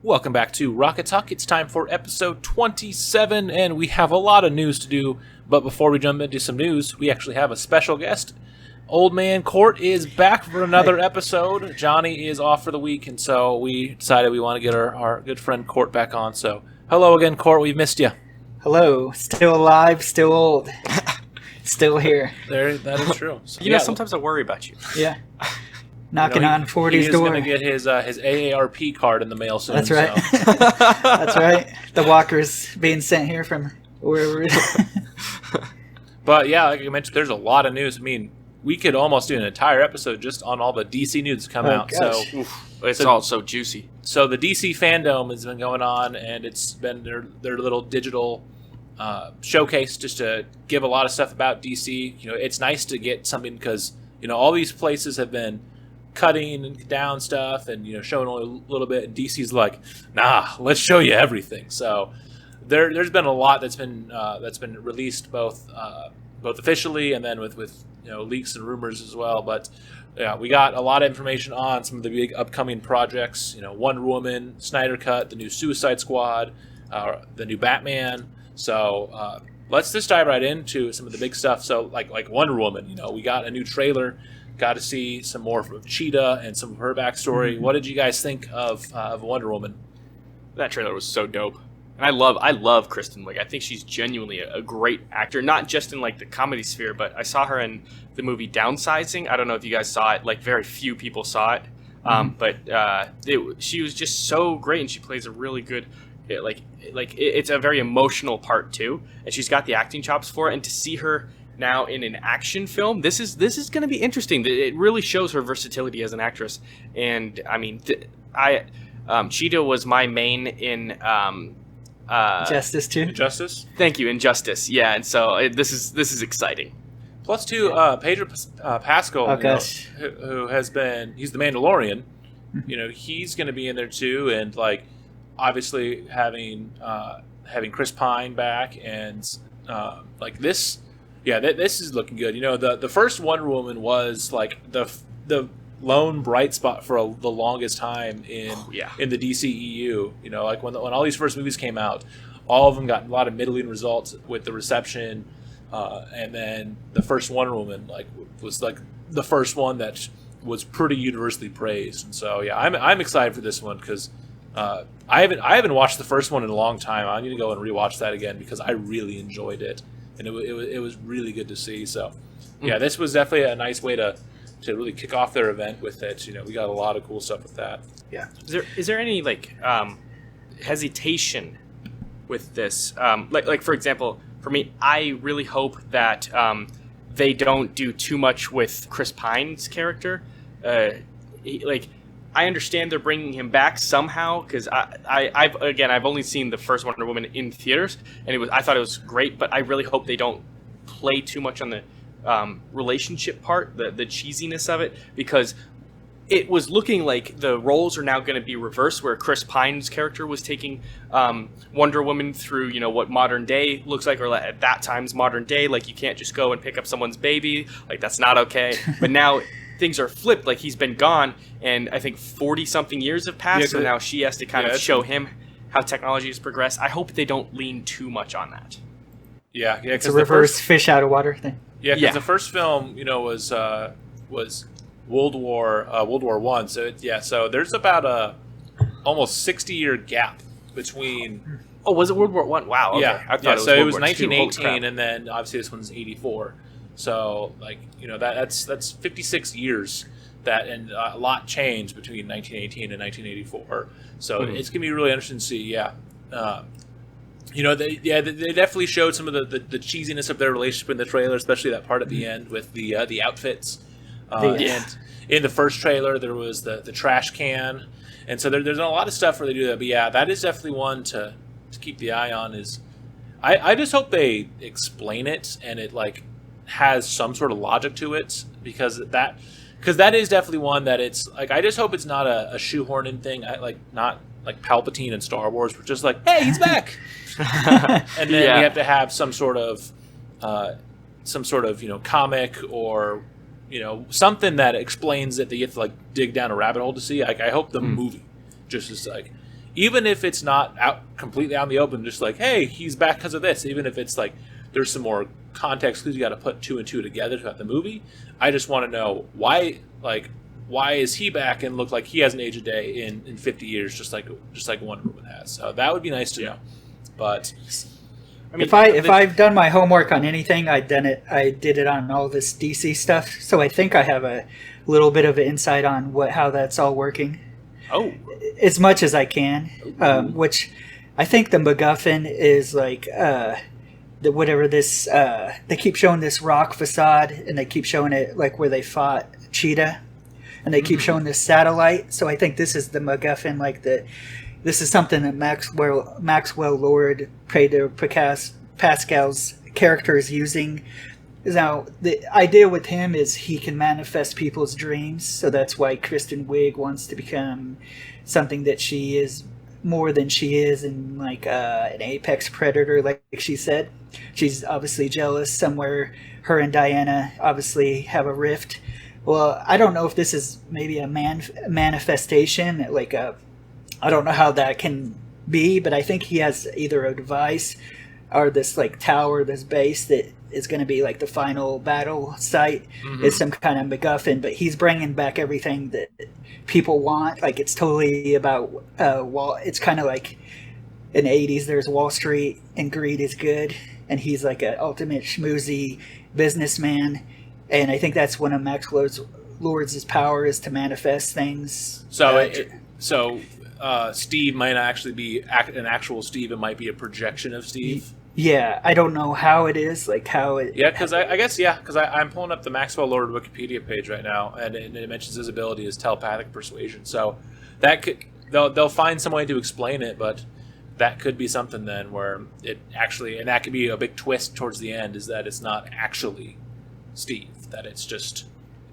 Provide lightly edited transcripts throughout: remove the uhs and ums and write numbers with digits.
Welcome back to Rocket Talk. It's time for episode 27, and we have a lot of news to do. But before we jump into some news, we actually have a special guest. Old Man Court is back for another episode. Johnny is off for the week, and so we decided we want to get our good friend Court back on. So, hello again, Court. We've missed you. Hello. Still alive, still old. Still here. That is true. So, sometimes I worry about you. Yeah. Knocking on 40's door. He's going to get his AARP card in the mail soon. That's right. So. That's right. The walker's being sent here from wherever it is. But yeah, like I mentioned, there's a lot of news. I mean, we could almost do an entire episode just on all the DC news that's come out. Gosh. So it's all so juicy. So the DC Fandome has been going on, and it's been their little digital showcase just to give a lot of stuff about DC. You know, it's nice to get something because, you know, all these places have been cutting down stuff and, you know, showing only a little bit, and DC's like, nah, let's show you everything. So there's been a lot that's been released both officially and then with you know, leaks and rumors as well. But yeah, we got a lot of information on some of the big upcoming projects. You know, Wonder Woman, Snyder Cut, the new Suicide Squad, the new Batman. So let's just dive right into some of the big stuff. So like Wonder Woman, you know, we got a new trailer. Got to see some more of Cheetah and some of her backstory. Mm-hmm. What did you guys think of Wonder Woman? That trailer was so dope. And I love Kristen Wiig. I think she's genuinely a great actor, not just in like the comedy sphere, but I saw her in the movie Downsizing. I don't know if you guys saw it. Like, very few people saw it. But she was just so great, and she plays a really good, it's a very emotional part too, and she's got the acting chops for it. And to see her now in an action film, this is going to be interesting. It really shows her versatility as an actress. And I mean, Cheetah was my main in Justice too. Justice. Thank you, Injustice. Yeah, and so this is exciting. Plus two, Pedro Pascal, who has been, he's the Mandalorian. You know, he's going to be in there too, and like obviously having Chris Pine back, and like this. Yeah, this is looking good. You know, the first Wonder Woman was like the lone bright spot for the longest time in the DCEU. You know, like when all these first movies came out, all of them got a lot of middling results with the reception, and then the first Wonder Woman was like the first one that was pretty universally praised. And so yeah, I'm excited for this one because I haven't watched the first one in a long time. I'm going to go and rewatch that again because I really enjoyed it. And it was really good to see. So, yeah, this was definitely a nice way to really kick off their event with it. You know, we got a lot of cool stuff with that. Yeah. Is there any hesitation with this? Like for example, for me, I really hope that they don't do too much with Chris Pine's character. I understand they're bringing him back somehow because I've only seen the first Wonder Woman in theaters, and I thought it was great, but I really hope they don't play too much on the relationship part, the cheesiness of it, because it was looking like the roles are now going to be reversed, where Chris Pine's character was taking Wonder Woman through, you know, what modern day looks like, or at that time's modern day. Like, you can't just go and pick up someone's baby. Like, that's not okay. But now things are flipped. Like, he's been gone, and I think 40-something years have passed, so now she has to kind of show him how technology has progressed. I hope they don't lean too much on that. Yeah, it's a reverse fish out of water thing. Yeah, because the first film, you know, was World War I. So there's about a almost 60-year gap between. Oh, was it World War I? Wow. Okay. Yeah, I thought it was 1918, and then obviously this one's 84. So, like, you know, that's 56 years that, and a lot changed between 1918 and 1984. So it's gonna be really interesting to see. Yeah, you know, they definitely showed some of the cheesiness of their relationship in the trailer, especially that part at the end with the outfits. And in the first trailer, there was the trash can, and so there's a lot of stuff where they do that. But yeah, that is definitely one to keep the eye on. Is I just hope they explain it and it like has some sort of logic to it, because that is definitely one that it's like, I just hope it's not a shoehorn-in thing. Not like Palpatine in Star Wars, we're just like, hey, he's back. And then we have to have some sort of you know, comic or, you know, something that explains that they have to like dig down a rabbit hole to see. Like, I hope the movie just is like even if it's not out completely out in the open, just like, hey, he's back because of this. Even if it's like there's some more context clues you got to put 2 and 2 together throughout the movie. I just want to know why is he back and look like he hasn't aged a day in 50 years, just like Wonder Woman has. So that would be nice to know. But I mean, if I've done my homework on anything, I did it on all this DC stuff. So I think I have a little bit of an insight on how that's all working. Oh, as much as I can. Which I think the MacGuffin is like whatever this. They keep showing this rock facade, and they keep showing it like where they fought Cheetah, and they keep showing this satellite. So I think this is the MacGuffin, like this is something that Maxwell Lord, Pedro Pascal's character is using. Now, the idea with him is he can manifest people's dreams, so that's why Kristen Wiig wants to become something that she is more than she is, and like an apex predator, like she said. She's obviously jealous. Somewhere, her and Diana obviously have a rift. Well, I don't know if this is maybe a manifestation, like I don't know how that can be, but I think he has either a device or this like tower, this base that is going to be like the final battle site is some kind of MacGuffin, but he's bringing back everything that people want. Like it's totally about it's kind of like in the 80s there's Wall Street and greed is good, and he's like an ultimate schmoozy businessman, and I think that's one of Max Lord's power is to manifest things. So Steve might not actually be an actual Steve. It might be a projection of Steve. Yeah, I don't know how it is, like how it... Yeah, because I'm pulling up the Maxwell Lord Wikipedia page right now, and it mentions his ability as telepathic persuasion. So that could they'll find some way to explain it, but that could be something then where it actually... And that could be a big twist towards the end, is that it's not actually Steve, that it's just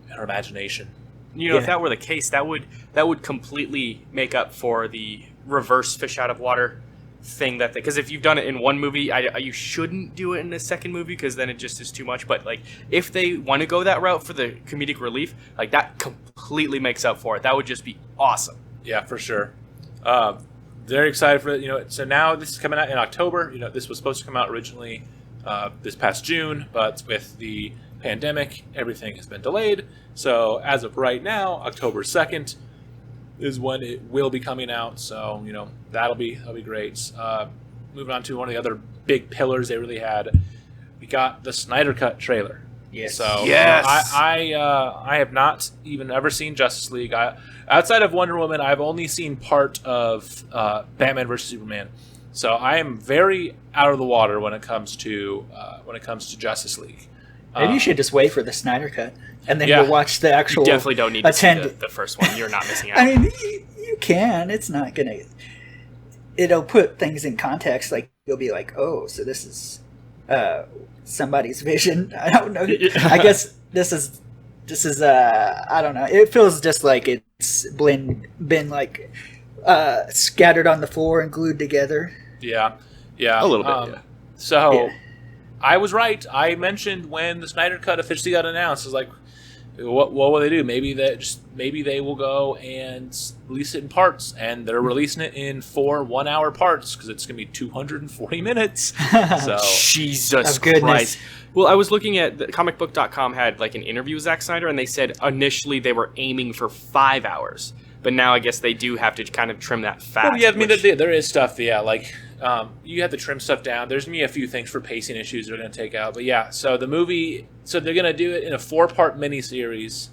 her imagination. You know, if that were the case, that would completely make up for the reverse fish out of water thing because if you've done it in one movie, you shouldn't do it in the second movie because then it just is too much. But like, if they want to go that route for the comedic relief, like that completely makes up for it. That would just be awesome. Yeah, for sure. Very excited for it. So now this is coming out in October. This was supposed to come out originally this past June, but with the pandemic, everything has been delayed. So as of right now, October 2nd is when it will be coming out. So, that'll be great. Moving on to one of the other big pillars they really had, we got the Snyder Cut trailer. Yes. So yes. I have not even ever seen Justice League. Outside of Wonder Woman, I've only seen part of Batman vs Superman. So I am very out of the water when it comes to Justice League. Maybe you should just wait for the Snyder Cut, and then you'll watch the actual... You definitely don't need to see the first one. You're not missing out. I mean, you can. It's not going to... It'll put things in context. Like, you'll be like, oh, so this is somebody's vision. I don't know. I guess this is I don't know. It feels just like it's been like scattered on the floor and glued together. Yeah. A little bit, So... Yeah. I was right. I mentioned when the Snyder Cut officially got announced, I was like, what will they do? Maybe they will go and release it in parts, and they're releasing it in 4 1-hour parts because it's going to be 240 minutes. So Jesus Christ. Well, I was looking at comicbook.com had like an interview with Zack Snyder, and they said initially they were aiming for 5 hours. But now I guess they do have to kind of trim that fast. Well, yeah, I mean, there is stuff, like you have to trim stuff down. There's going to be a few things for pacing issues they're going to take out. But yeah, so the movie, they're going to do it in a 4-part miniseries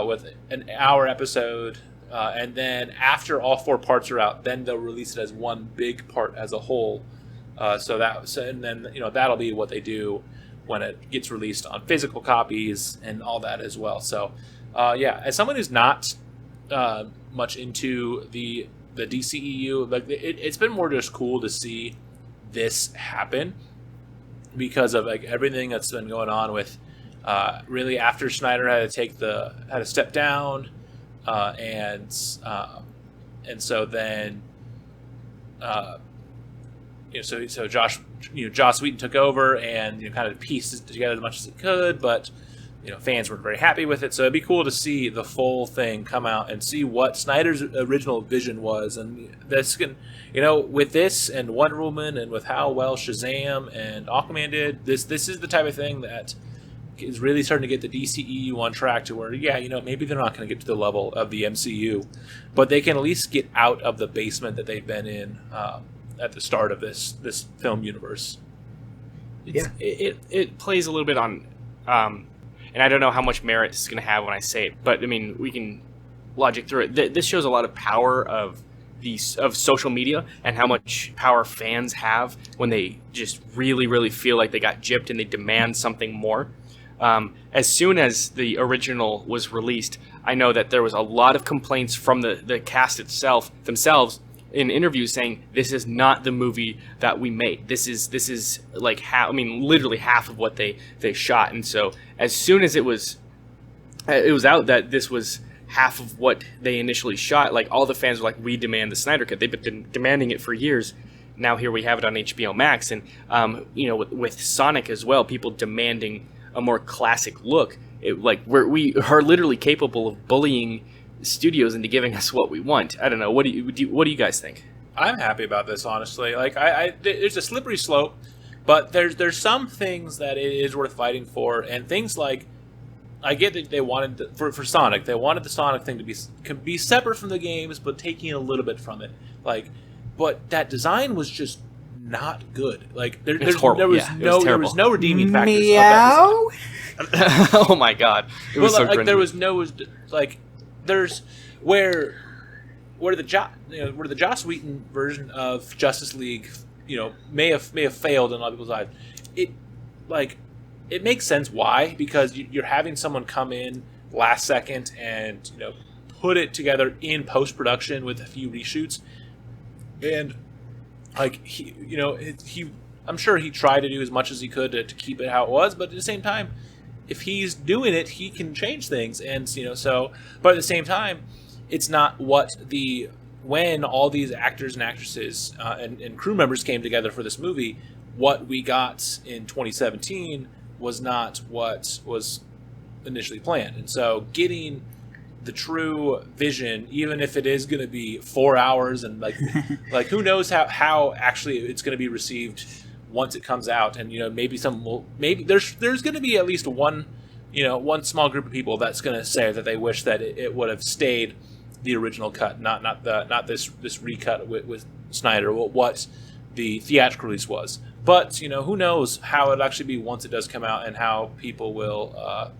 with an hour episode. And then after all 4 parts are out, then they'll release it as one big part as a whole. And then, that'll be what they do when it gets released on physical copies and all that as well. So, as someone who's not much into the DCEU, like it's been more just cool to see this happen because of like everything that's been going on with really after Snyder had to step down, and so then Joss Whedon took over and kind of pieced it together as much as he could, but fans weren't very happy with it. So it'd be cool to see the full thing come out and see what Snyder's original vision was. And this can, with this and Wonder Woman and with how well Shazam and Aquaman did, this is the type of thing that is really starting to get the DCEU on track to where, maybe they're not going to get to the level of the MCU, but they can at least get out of the basement that they've been in at the start of this film universe. It plays a little bit on, and I don't know how much merit this is going to have when I say it, but I mean, we can logic through it. This shows a lot of power of social media and how much power fans have when they just really, really feel like they got gypped and they demand something more. As soon as the original was released, I know that there was a lot of complaints from the cast themselves in interviews saying this is not the movie that we made. This is like literally half of what they shot. And so as soon as it was out that this was half of what they initially shot, like all the fans were like, we demand the Snyder Cut. They've been demanding it for years. Now here we have it on HBO Max, and with Sonic as well, people demanding a more classic look. We are literally capable of bullying studios into giving us what we want. I don't know. What do you guys think? I'm happy about this, honestly. Like there's a slippery slope, but there's some things that it is worth fighting for, and things like, I get that they wanted for Sonic, they wanted the Sonic thing to be separate from the games, but taking a little bit from it. But that design was just not good. Like there was no redeeming factors. Meow. Of that design. Oh my god! It was so cringy. There was no there's where the Joss Whedon version of Justice League may have failed in a lot of people's eyes. It makes sense why, because you're having someone come in last second and put it together in post production with a few reshoots, and I'm sure he tried to do as much as he could to keep it how it was, but at the same time, if he's doing it, he can change things, and but at the same time, it's not when all these actors and actresses and crew members came together for this movie, what we got in 2017 was not what was initially planned. And so getting the true vision, even if it is going to be 4 hours and who knows how actually it's going to be received once it comes out, and maybe there's going to be at least one small group of people that's going to say that they wish that it would have stayed the original cut, not this recut with Snyder, what the theatrical release was. But who knows how it'll actually be once it does come out and how people will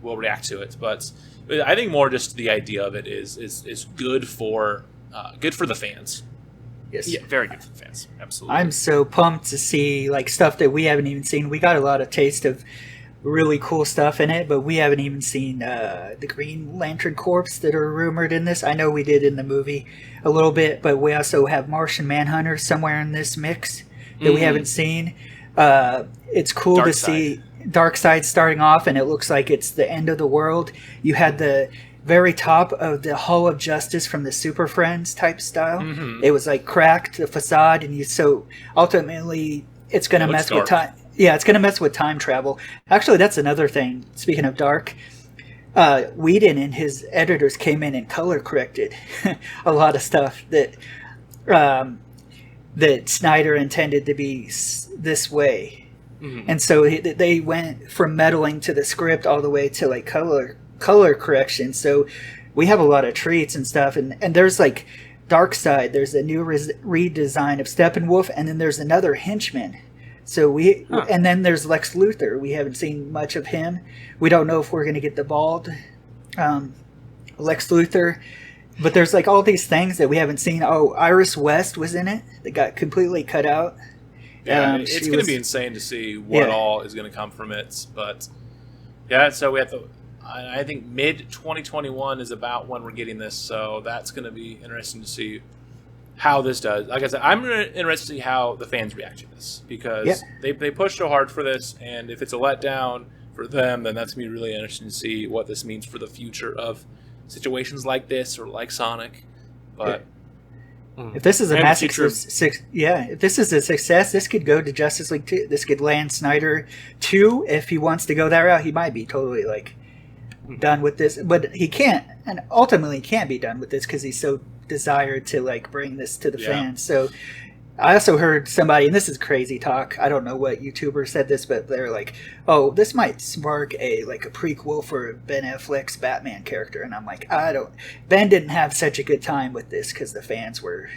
react to it. But I think more just the idea of it is good for the fans. Yes. Yeah, very good for the fans. Absolutely. I'm so pumped to see stuff that we haven't even seen. We got a lot of taste of really cool stuff in it, but we haven't even seen the Green Lantern Corps that are rumored in this. I know we did in the movie a little bit, but we also have Martian Manhunter somewhere in this mix that we haven't seen. It's cool to see Darkseid starting off, and it looks like it's the end of the world. You had the very top of the Hall of Justice from the Super Friends type style. Mm-hmm. It was cracked, the facade, and so ultimately it's going to mess with time. Yeah, it's going to mess with time travel. Actually, that's another thing. Speaking of dark, Whedon and his editors came in and color corrected a lot of stuff that Snyder intended to be this way. Mm-hmm. And so they went from meddling to the script all the way to color correction. So we have a lot of treats and stuff. And there's Darkseid. There's a new redesign of Steppenwolf, and then there's another henchman. So and then there's Lex Luthor. We haven't seen much of him. We don't know if we're going to get the bald Lex Luthor. But there's all these things that we haven't seen. Oh, Iris West was in it. That got completely cut out. Yeah, it's going to be insane to see what all is going to come from it. But yeah, so we have I think mid 2021 is about when we're getting this. So that's going to be interesting to see how this does. Like I said, I'm interested to see how the fans react to this, because they pushed so hard for this, and if it's a letdown for them, then that's going to be really interesting to see what this means for the future of situations like this or like Sonic. But If this is a massive if this is a success, this could go to Justice League 2. This could land Snyder 2 if he wants to go that route. He might be totally like done with this, but he can't, and ultimately can't be done with this because he's so desired to like bring this to the fans. So I also heard somebody, and this is crazy talk, I don't know what YouTuber said this, but they're like, oh, this might spark a prequel for Ben Affleck's Batman character. And I'm like, Ben didn't have such a good time with this because the fans were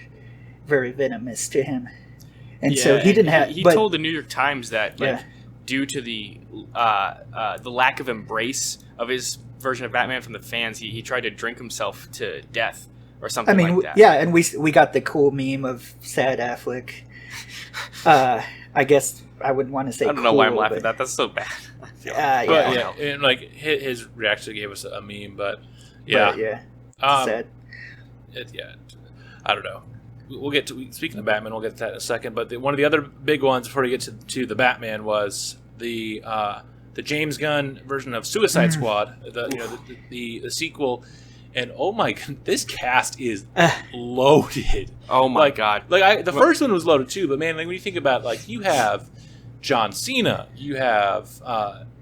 very venomous to him. And so he didn't have... He told the New York Times that due to the lack of embrace of his version of Batman from the fans, he tried to drink himself to death. Or something like that. Yeah, and we got the cool meme of sad Affleck. I guess I wouldn't want to say. I don't know why I'm laughing at that. That's so bad. And like his reaction gave us a meme, but sad. I don't know. We'll get to speaking of Batman. We'll get to that in a second. But one of the other big ones before we get to the Batman was the James Gunn version of Suicide Squad. The sequel. And oh my god, this cast is loaded. Oh my god! The first one was loaded too, but man, like when you think about you have John Cena, you have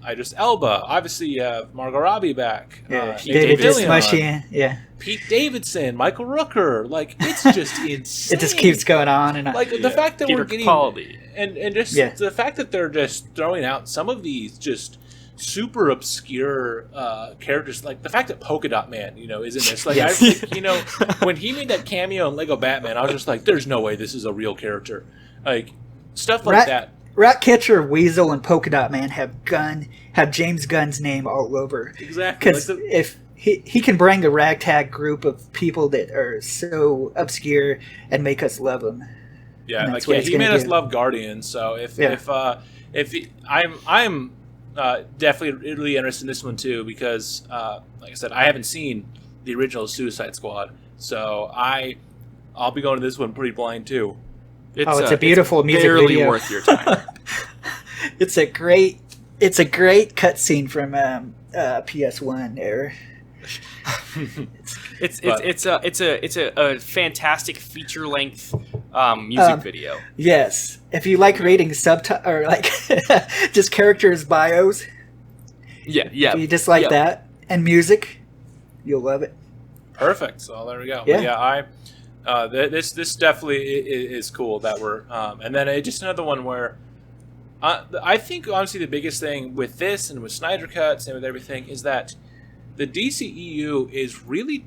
Idris Elba, obviously you have Margot Robbie back, David Mushki, Pete Davidson, Michael Rooker. It's just insane. It just keeps going on and on. The fact that Peter we're getting Capaldi. and just the fact that they're just throwing out some of these just super obscure characters, like the fact that Polka Dot Man, is in this. When he made that cameo in Lego Batman, I was just like, "There's no way this is a real character." Stuff like that. Ratcatcher, Weasel, and Polka Dot Man have James Gunn's name all over. Exactly. Because if he can bring a ragtag group of people that are so obscure and make us love them. Yeah, he made us love Guardians. So I'm definitely really interested in this one too because, like I said, I haven't seen the original Suicide Squad, so I'll be going to this one pretty blind too. It's a beautiful music barely video. Worth your time. It's a great cutscene from PS1 era. It's a fantastic feature length music video. Yes, if you like reading or just characters' bios. Yeah. If you just like that and music, you'll love it. Perfect. So there we go. Yeah. This definitely is cool that we're and then just another one where I think honestly the biggest thing with this and with Snyder Cuts and with everything is that the DCEU is really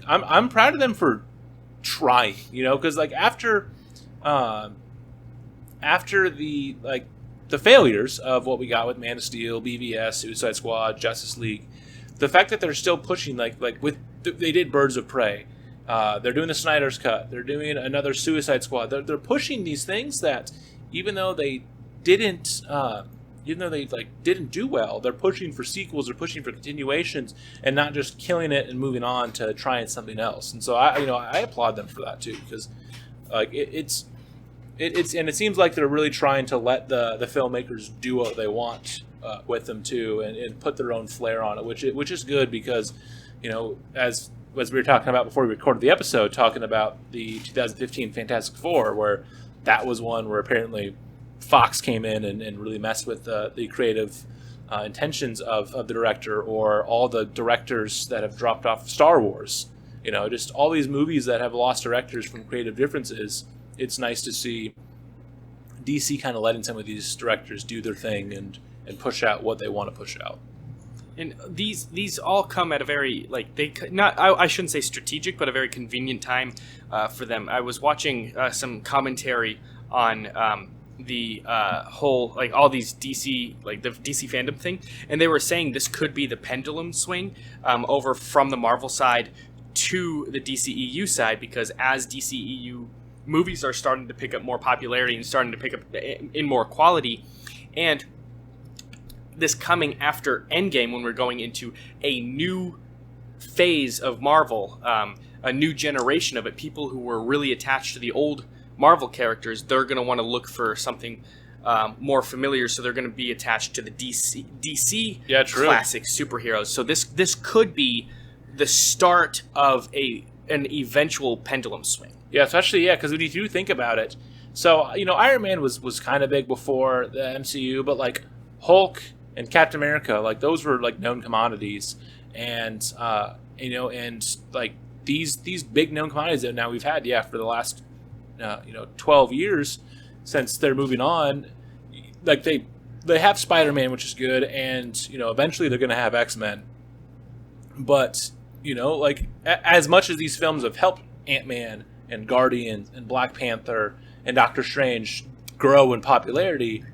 I'm proud of them for trying, because after the failures of what we got with Man of Steel, BVS, Suicide Squad, Justice League, the fact that they're still pushing they did Birds of Prey, they're doing the Snyder's Cut, they're doing another Suicide Squad, they're pushing these things that even though they didn't do well, they're pushing for sequels, they're pushing for continuations, and not just killing it and moving on to trying something else. And so I applaud them for that too, because it's and it seems like they're really trying to let the filmmakers do what they want with them too, and put their own flair on it, which is good because as we were talking about before we recorded the episode, talking about the 2015 Fantastic Four, where that was one where apparently Fox came in and really messed with the creative intentions of the director, or all the directors that have dropped off of Star Wars. Just all these movies that have lost directors from creative differences. It's nice to see DC kind of letting some of these directors do their thing and push out what they want to push out. And these all come at a very I shouldn't say strategic, but a very convenient time for them. I was watching some commentary on the whole all these DC the DC fandom thing, and they were saying this could be the pendulum swing over from the Marvel side to the DCEU side, because as DCEU movies are starting to pick up more popularity and starting to pick up in more quality, and this coming after Endgame, when we're going into a new phase of Marvel, a new generation of it, people who were really attached to the old Marvel characters, they're going to want to look for something more familiar, so they're going to be attached to the DC classic superheroes. So this could be the start of an eventual pendulum swing. Yeah, especially because when you do think about it, so Iron Man was kind of big before the MCU, but like Hulk and Captain America, like those were like known commodities, and and like these big known commodities that now we've had for the last 12 years since they're moving on, like they have Spider-Man, which is good, and eventually they're going to have X-Men, but like as much as these films have helped Ant-Man and Guardians and Black Panther and Doctor Strange grow in popularity,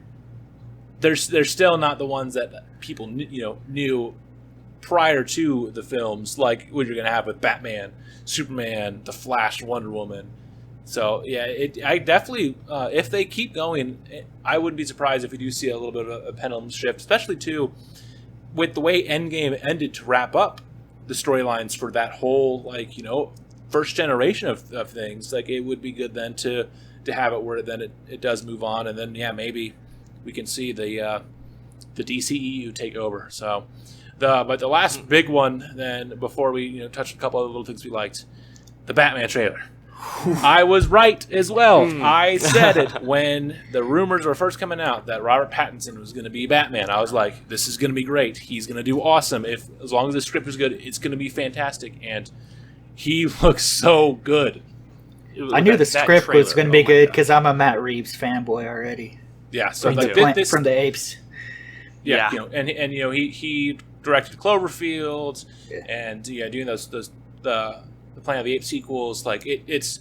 they're still not the ones that people knew prior to the films, like what you're going to have with Batman, Superman, The Flash, Wonder Woman. So yeah, I definitely if they keep going, I wouldn't be surprised if we do see a little bit of a pendulum shift, especially too with the way Endgame ended to wrap up the storylines for that whole first generation of things. Like it would be good then to have it where then it does move on, and then maybe we can see the DCEU take over. So but the last big one then before we touch a couple of little things we liked, the Batman trailer. I was right as well. I said it when the rumors were first coming out that Robert Pattinson was going to be Batman. I was like, this is going to be great. He's going to do awesome. As long as the script is good, it's going to be fantastic. And he looks so good. I knew the script was going to be good because I'm a Matt Reeves fanboy already. Yeah, so from the Apes. Yeah. He directed Cloverfield, and doing those the Planet of the Apes sequels. Like it's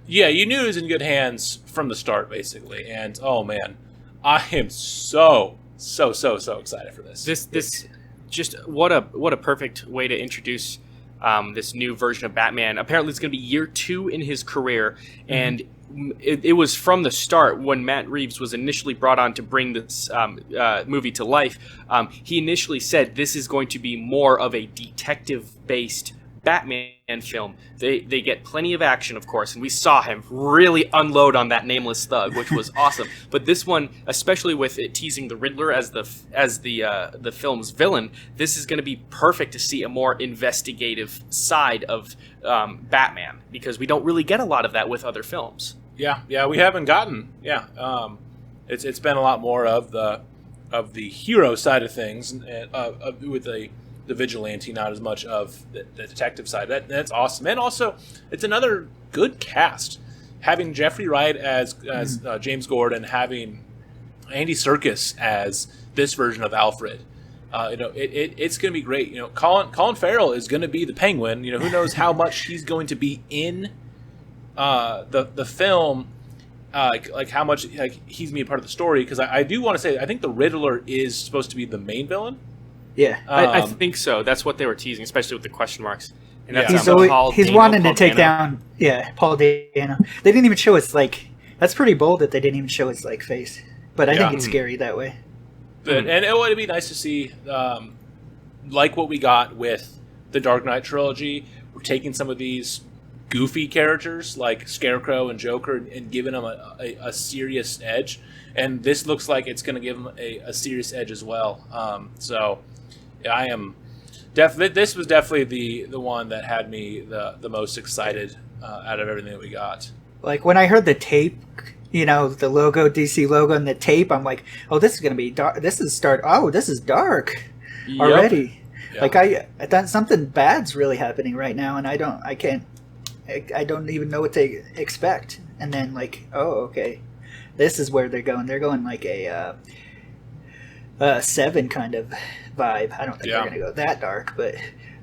you knew it was in good hands from the start, basically. And oh man, I am so excited for this. This just what a perfect way to introduce this new version of Batman. Apparently, it's going to be year 2 in his career, and it was from the start when Matt Reeves was initially brought on to bring this movie to life. He initially said this is going to be more of a detective-based Batman film. They get plenty of action, of course, and we saw him really unload on that nameless thug, which was awesome. But this one, especially with it teasing the Riddler as the film's villain, this is going to be perfect to see a more investigative side of Batman, because we don't really get a lot of that with other films. Yeah, we haven't gotten. It's been a lot more of the hero side of things, with the vigilante, not as much of the detective side. That's awesome. And also, it's another good cast. Having Jeffrey Wright as James Gordon, having Andy Serkis as this version of Alfred. It's going to be great. Colin Farrell is going to be the Penguin. Who knows how much he's going to be in the film. Like how much he's going to be a part of the story. Because I do want to say, I think the Riddler is supposed to be the main villain. Yeah, I think so. That's what they were teasing, especially with the question marks. And that's he's wanting to take down Paul Dano. They didn't even show his that's pretty bold that they didn't even show his face. But I think it's scary that way. And it would be nice to see, like what we got with the Dark Knight trilogy. We're taking some of these goofy characters like Scarecrow and Joker and giving them a serious edge. And this looks like it's going to give them a serious edge as well. So I am definitely. This was definitely the one that had me the most excited out of everything that we got. Like when I heard the tape, the logo, DC logo, and the tape, I'm like, oh, this is gonna be dark. This is dark already. Yep. Like I thought something bad's really happening right now, and I don't even know what to expect. And then oh, okay, this is where they're going. They're going like a Seven kind of vibe. I don't think they're going to go that dark, but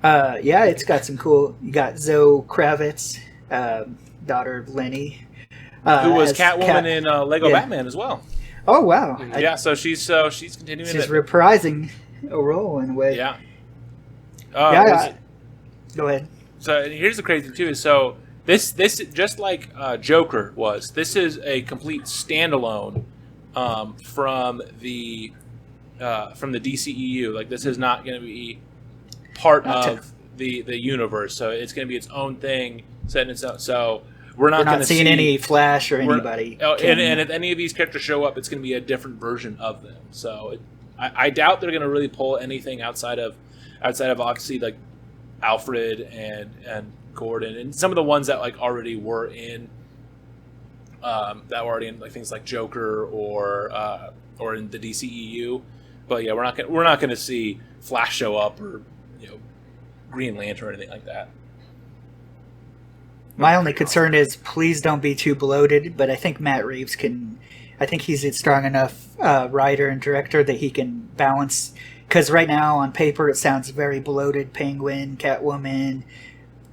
it's got some cool. You got Zoe Kravitz, daughter of Lenny, who was Catwoman in Lego Batman as well. Oh wow! So she's continuing. She's reprising a role in a way. Yeah. Go ahead. So here's the crazy thing too. So this just like Joker was. This is a complete standalone from the DCEU. Like this is not going to be part of the universe. So it's going to be its own thing set in itself. So we're not going to see any Flash or anybody. And if any of these characters show up, it's going to be a different version of them. So I doubt they're going to really pull anything outside of obviously like Alfred and Gordon, and some of the ones that like already were in like things like Joker or in the DCEU. But yeah, we're not gonna see Flash show up or Green Lantern or anything like that. My only concern is please don't be too bloated, but I think Matt Reeves can. I think he's a strong enough writer and director that he can balance. Because right now on paper it sounds very bloated: Penguin, Catwoman,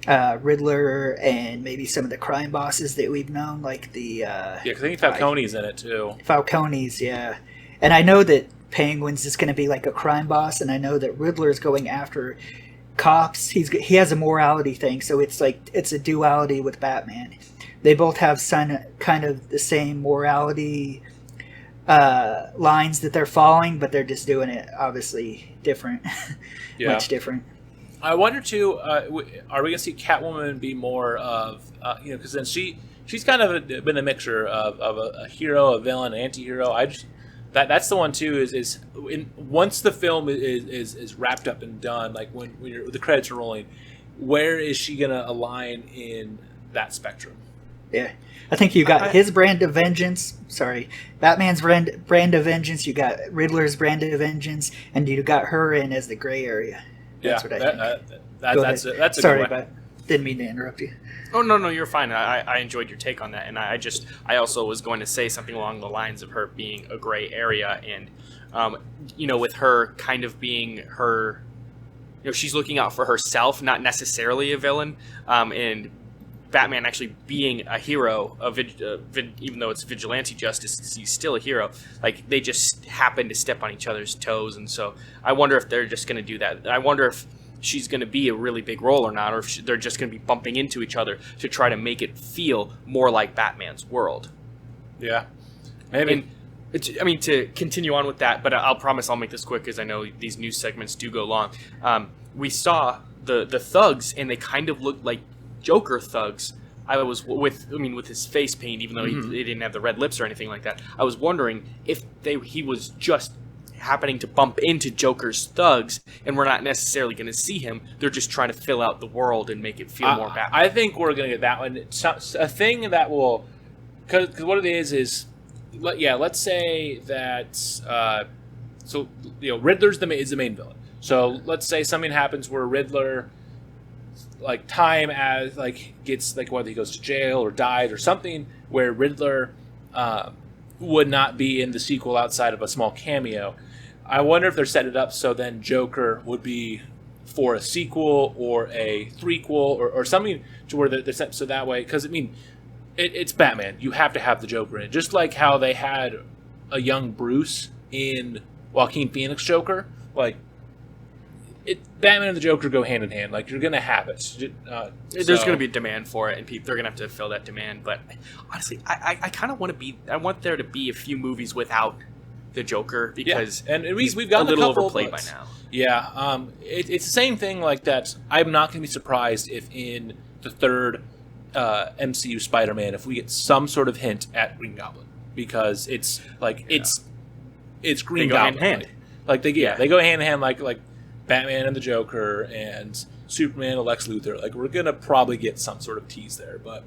Riddler, and maybe some of the crime bosses that we've known, like the because I think Falcone's in it too. Falcone's, yeah. And I know that Penguin's is going to be like a crime boss, and I know that Riddler is going after cops. He has a morality thing, so it's a duality with Batman. They both have kind of the same morality lines that they're following, but they're just doing it obviously different, much different. I wonder too, are we going to see Catwoman be more of because then she's kind of been a mixture of a hero, a villain, an anti-hero. That's the one too. Is once the film is wrapped up and done, like when the credits are rolling, where is she gonna align in that spectrum? Yeah, I think you got his brand of vengeance. Sorry, Batman's brand of vengeance. You got Riddler's brand of vengeance, and you got her in as the gray area. That's what I think. That's a sorry, good but didn't mean to interrupt you. Oh, no, you're fine. I enjoyed your take on that, and I also was going to say something along the lines of her being a gray area, and with her kind of being her, she's looking out for herself, not necessarily a villain, and Batman actually being a hero, even though it's vigilante justice, he's still a hero. Like, they just happen to step on each other's toes, and so I wonder if they're just going to do that. I wonder if she's going to be a really big role or not, or if they're just going to be bumping into each other to try to make it feel more like Batman's world. Yeah, maybe. And to continue on with that, but I'll promise I'll make this quick because I know these news segments do go long. We saw the thugs, and they kind of looked like Joker thugs. I was with his face paint, even though he didn't have the red lips or anything like that. I was wondering if he was just happening to bump into Joker's thugs, and we're not necessarily going to see him. They're just trying to fill out the world and make it feel more Batman. I think we're going to get that one. A thing that will, because what it is let's say that Riddler's is the main villain. So let's say something happens where Riddler, like time as gets whether he goes to jail or died or something, where Riddler would not be in the sequel outside of a small cameo. I wonder if they're setting it up so then Joker would be for a sequel or a threequel or something to where they're set so that way, because it's Batman. You have to have the Joker in it, just like how they had a young Bruce in Joaquin Phoenix Joker. Batman and the Joker go hand in hand. Like, you're gonna have it. There's gonna be a demand for it, and they're gonna have to fill that demand. But honestly, I kind of I want there to be a few movies without the Joker, because we've got a little overplayed by now. Yeah, it's the same thing like that. I'm not gonna be surprised if in the third MCU Spider-Man, if we get some sort of hint at Green Goblin, because it's Green Goblin. Hand. They go hand in hand, like Batman and the Joker and Superman and Lex Luthor. Like, we're gonna probably get some sort of tease there, but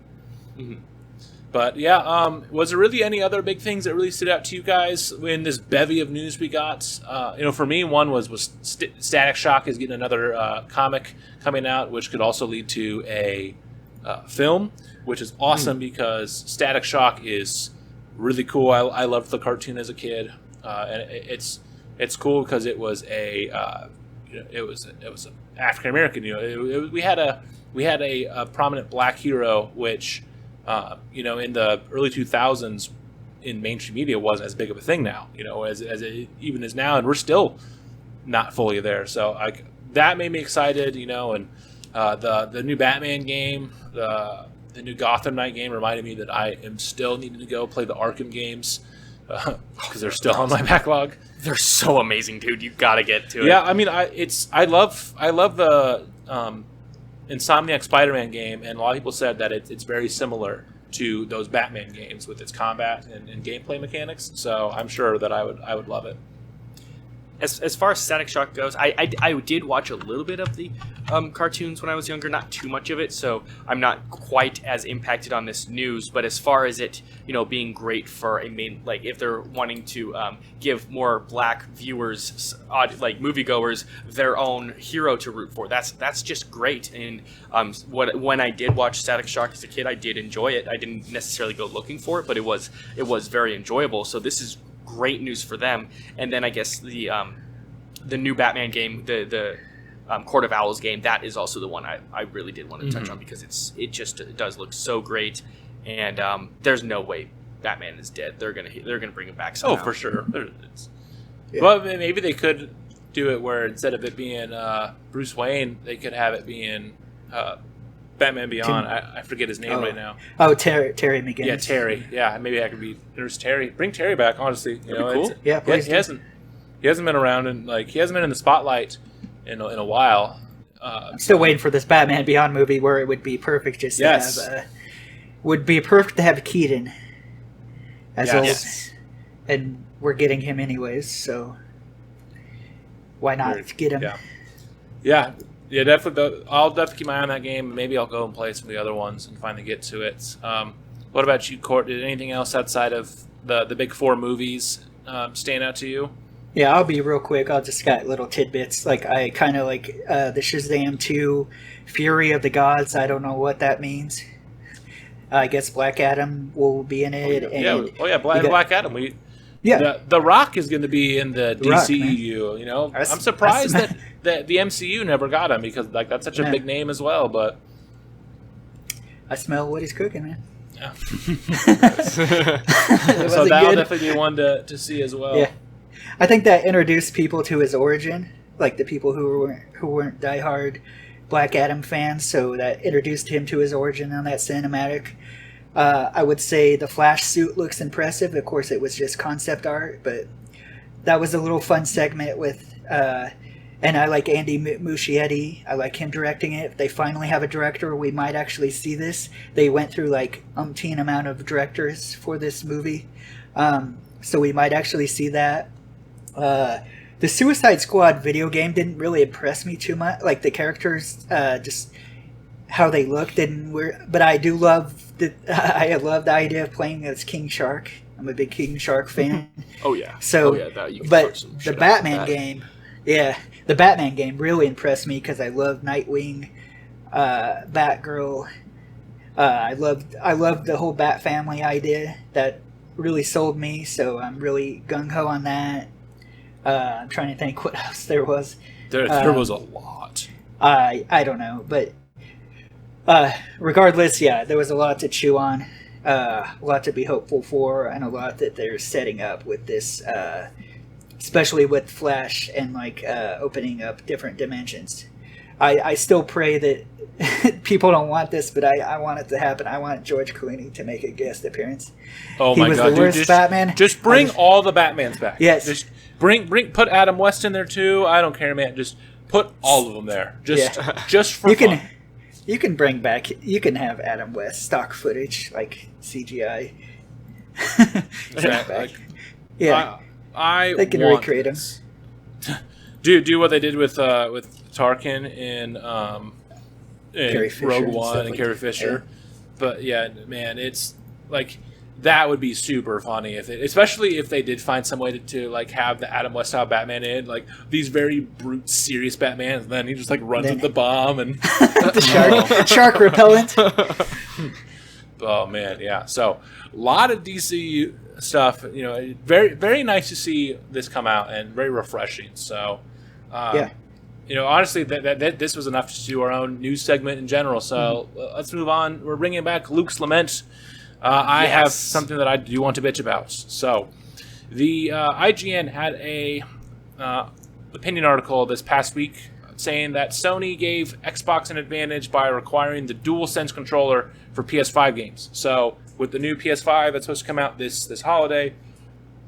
yeah. Was there really any other big things that really stood out to you guys in this bevy of news we got? For me, one was Static Shock is getting another comic coming out, which could also lead to a film, which is awesome because Static Shock is really cool. I loved the cartoon as a kid, and it's cool because it was it was an African American. We had a prominent black hero, which in the early 2000s in mainstream media wasn't as big of a thing now. As it even is now, and we're still not fully there. So that made me excited. And the new Batman game, the new Gotham Knight game reminded me that I am still needing to go play the Arkham games because they're still on my backlog. They're so amazing, dude. You gotta get to it. Yeah, I love the Insomniac Spider-Man game, and a lot of people said that it's very similar to those Batman games with its combat and gameplay mechanics. So I'm sure that I would love it. As far as Static Shock goes, I did watch a little bit of the cartoons when I was younger, not too much of it, so I'm not quite as impacted on this news. But as far as it, being great for a main, like if they're wanting to give more black viewers, like moviegoers, their own hero to root for, that's just great. And when I did watch Static Shock as a kid, I did enjoy it. I didn't necessarily go looking for it, but it was very enjoyable. So this is great news for them. And then I guess the new Batman game, the Court of Owls game, that is also the one I really did want to touch on, because it does look so great, and there's no way Batman is dead. They're gonna bring him back somehow. Oh, for sure. Yeah. Well, maybe they could do it where instead of it being Bruce Wayne, they could have it being Batman Beyond. I forget his name right now. Oh, Terry McGinnis. Yeah, Terry. Yeah, maybe I could be. There's Terry. Bring Terry back. Honestly, cool. Yeah, he hasn't been around, and he hasn't been in the spotlight in a while. I'm still waiting for this Batman Beyond movie where it would be perfect to have. Would be perfect to have Keaton as old, and we're getting him anyways. So why not get him? Yeah, definitely. I'll definitely keep my eye on that game. Maybe I'll go and play some of the other ones and finally get to it. What about you, Court? Did anything else outside of the big four movies stand out to you? Yeah, I'll be real quick. I'll just got little tidbits. Like, I kind of like the Shazam 2 Fury of the Gods. I don't know what that means. I guess Black Adam will be in it. Black Adam. The Rock is going to be in the DCEU. I'm surprised that the MCU never got him, because that's such a big name as well. But I smell what he's cooking, man. Yeah. So that'll definitely be one to see as well. Yeah. I think that introduced people to his origin, like the people who weren't diehard Black Adam fans. So that introduced him to his origin on that cinematic. I would say the Flash suit looks impressive. Of course, it was just concept art, but that was a little fun segment with. And I like Andy Muschietti. I like him directing it. If they finally have a director, we might actually see this. They went through umpteen amount of directors for this movie, so we might actually see that. The Suicide Squad video game didn't really impress me too much. Like the characters, just how they looked but I do love I love the idea of playing as King Shark. I'm a big King Shark fan. Oh yeah. So, the Batman game, the Batman game really impressed me because I love Nightwing, Batgirl. I loved the whole Bat family idea. That really sold me. So I'm really gung ho on that. I'm trying to think what else there was. There was a lot. I don't know, but regardless, there was a lot to chew on, a lot to be hopeful for, and a lot that they're setting up with this, especially with Flash and opening up different dimensions. I still pray that people don't want this, but I want it to happen. I want George Clooney to make a guest appearance. Oh my God, the worst Batman. Just bring all the Batmans back. Yes. Just put Adam West in there too. I don't care, man. Just put all of them there. Just for fun. You can bring back. You can have Adam West stock footage like CGI. Exactly. They can recreate him. Do what they did with Tarkin in Rogue One and Carrie Fisher. Yeah. But yeah, man, it's that would be super funny especially if they did find some way to have the Adam West style Batman in these very brute, serious Batman, and then he just runs with the bomb and the shark repellent. Oh man, yeah. So a lot of DC stuff. Very very nice to see this come out and very refreshing. So honestly, that this was enough to do our own news segment in general. So let's move on. We're bringing back Luke's Lament. I have something that I do want to bitch about. So, the IGN had a opinion article this past week saying that Sony gave Xbox an advantage by requiring the DualSense controller for PS5 games. So, with the new PS5 that's supposed to come out this holiday,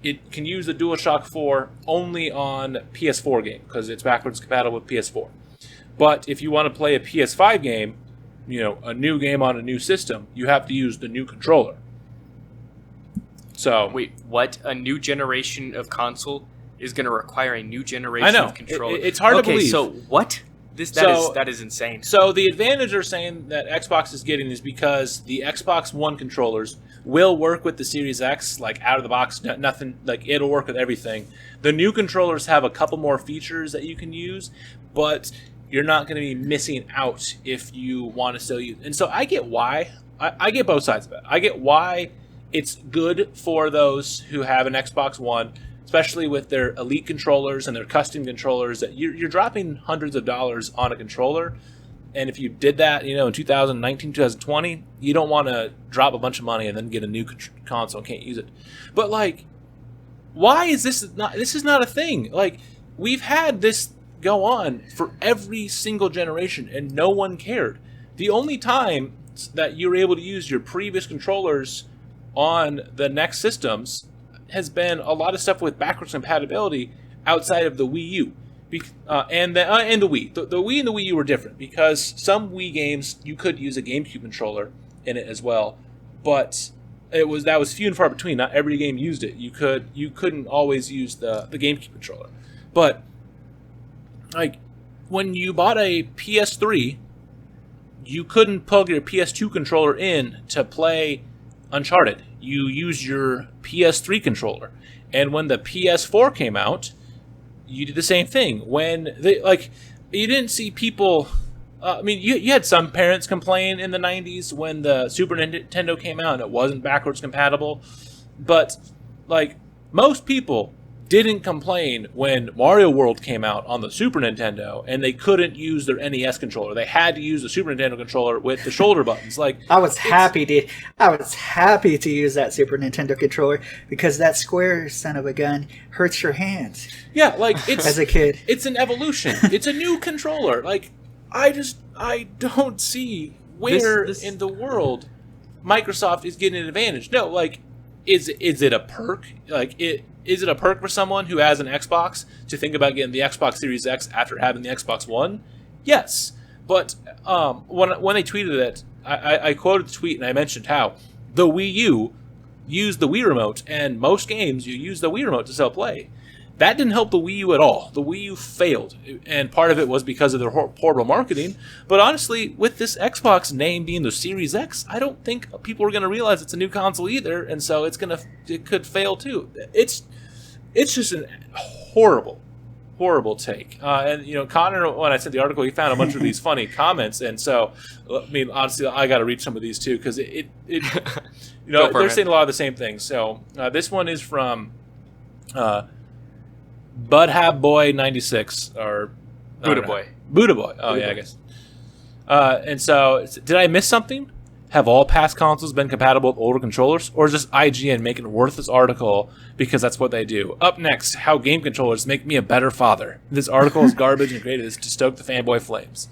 it can use the DualShock 4 only on PS4 game because it's backwards compatible with PS4. But if you want to play a PS5 game, a new game on a new system, you have to use the new controller. So wait, what? A new generation of console is going to require a new generation of controller? It's hard to believe. So what? That is insane. So the advantage they're saying that Xbox is getting is because the Xbox One controllers will work with the Series X, like out of the box, nothing, like it'll work with everything. The new controllers have a couple more features that you can use, but you're not going to be missing out if you want to still use. And so I get why. I get both sides of it. I get why it's good for those who have an Xbox One, especially with their Elite controllers and their custom controllers, that you're dropping hundreds of dollars on a controller. And if you did that, in 2019, 2020, you don't want to drop a bunch of money and then get a new console and can't use it. But, like, why is this not a thing? Like, we've had this go on for every single generation, and no one cared. The only time that you were able to use your previous controllers on the next systems has been a lot of stuff with backwards compatibility outside of the Wii U. And the Wii. The Wii and the Wii U were different because some Wii games you could use a GameCube controller in it as well, but that was few and far between. Not every game used it. You couldn't always use the GameCube controller. But like when you bought a PS3, you couldn't plug your PS2 controller in to play Uncharted. You used your PS3 controller. And when the PS4 came out, you did the same thing. When you didn't see people. You had some parents complain in the 90s when the Super Nintendo came out and it wasn't backwards compatible. But like most people didn't complain when Mario World came out on the Super Nintendo and they couldn't use their NES controller. They had to use the Super Nintendo controller with the shoulder buttons. Like I was happy to use that Super Nintendo controller because that square son of a gun hurts your hands. Yeah, like it's as a kid. It's an evolution. It's a new controller. Like I don't see where in the world Microsoft is getting an advantage. No, like is it a perk? Is it a perk for someone who has an Xbox to think about getting the Xbox Series X after having the Xbox One? Yes. But when they tweeted it, I quoted the tweet and I mentioned how the Wii U used the Wii Remote, and most games you use the Wii Remote to still play. That didn't help the Wii U at all. The Wii U failed, and part of it was because of their horrible marketing. But honestly, with this Xbox name being the Series X, I don't think people are going to realize it's a new console either, and so it could fail too. It's just a horrible take. And Connor, when I sent the article, he found a bunch of these funny comments, and so honestly, I got to read some of these too because they're saying a lot of the same things. So this one is from. Budhabboy 96 or Buddha Boy. Oh yeah, I guess. And so, did I miss something? Have all past consoles been compatible with older controllers, or is this IGN making a worthless article because that's what they do? Up next, how game controllers make me a better father. This article is garbage and created to stoke the fanboy flames.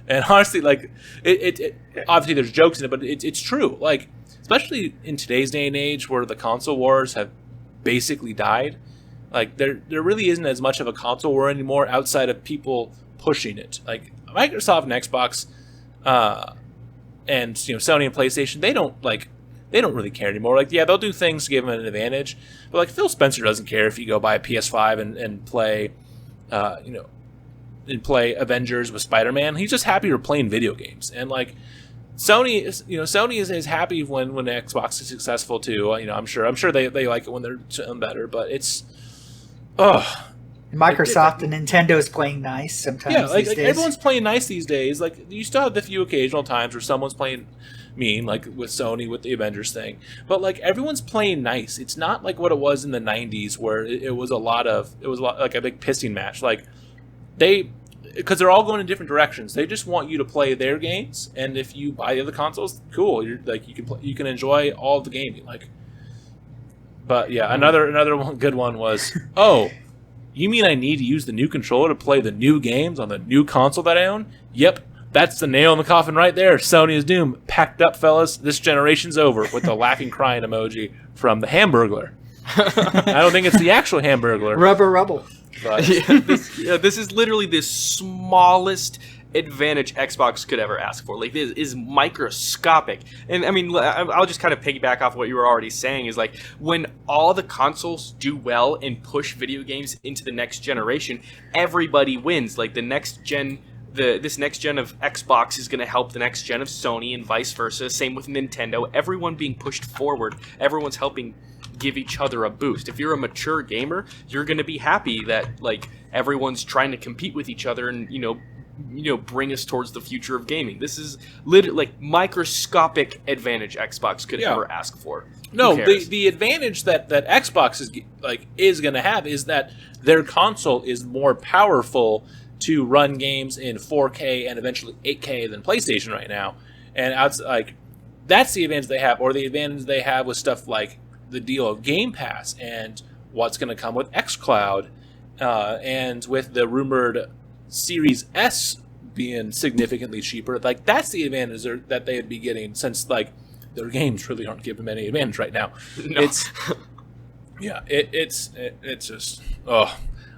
And honestly, like it obviously there's jokes in it, but it's true. Like especially in today's day and age where the console wars have basically died. Like there really isn't as much of a console war anymore outside of people pushing it. Like Microsoft and Xbox, and Sony and PlayStation, they don't really care anymore. Like they'll do things to give them an advantage, but like Phil Spencer doesn't care if you go buy a PS5 and play, play Avengers with Spider-Man. He's just happy you're playing video games. And like Sony is happy when the Xbox is successful too. I'm sure they like it when they're doing better, but it's. Microsoft and Nintendo is playing nice sometimes. Yeah, like days. Everyone's playing nice these days. Like you still have the few occasional times where someone's playing mean, like with Sony with the Avengers thing. But like everyone's playing nice. It's not like what it was in the '90s where it was a lot like a big pissing match. Like because they're all going in different directions. They just want you to play their games, and if you buy the other consoles, cool. You can enjoy all of the gaming. Like. But yeah, another good one was, you mean I need to use the new controller to play the new games on the new console that I own? Yep, that's the nail in the coffin right there. Sony is doomed. Packed up, fellas. This generation's over with the laughing crying emoji from the Hamburglar. I don't think it's the actual Hamburglar. Rubble. But this is literally the smallest advantage Xbox could ever ask for. Like, this is microscopic. And I mean, I'll just kind of piggyback off what you were already saying is like when all the consoles do well and push video games into the next generation, everybody wins. Like the next gen this next gen of Xbox is going to help the next gen of Sony and vice versa. Same with Nintendo. Everyone being pushed forward. Everyone's helping give each other a boost. If you're a mature gamer, you're going to be happy that like everyone's trying to compete with each other and bring us towards the future of gaming. This is literally like microscopic advantage Xbox could ever ask for. No, the advantage that Xbox is going to have is that their console is more powerful to run games in 4K and eventually 8K than PlayStation right now. And that's the advantage they have, or the advantage they have with stuff like the deal of Game Pass and what's going to come with xCloud, and with the rumored Series S being significantly cheaper. Like, that's the advantage that they would be getting, since like their games really aren't giving them any advantage right now. No. It's just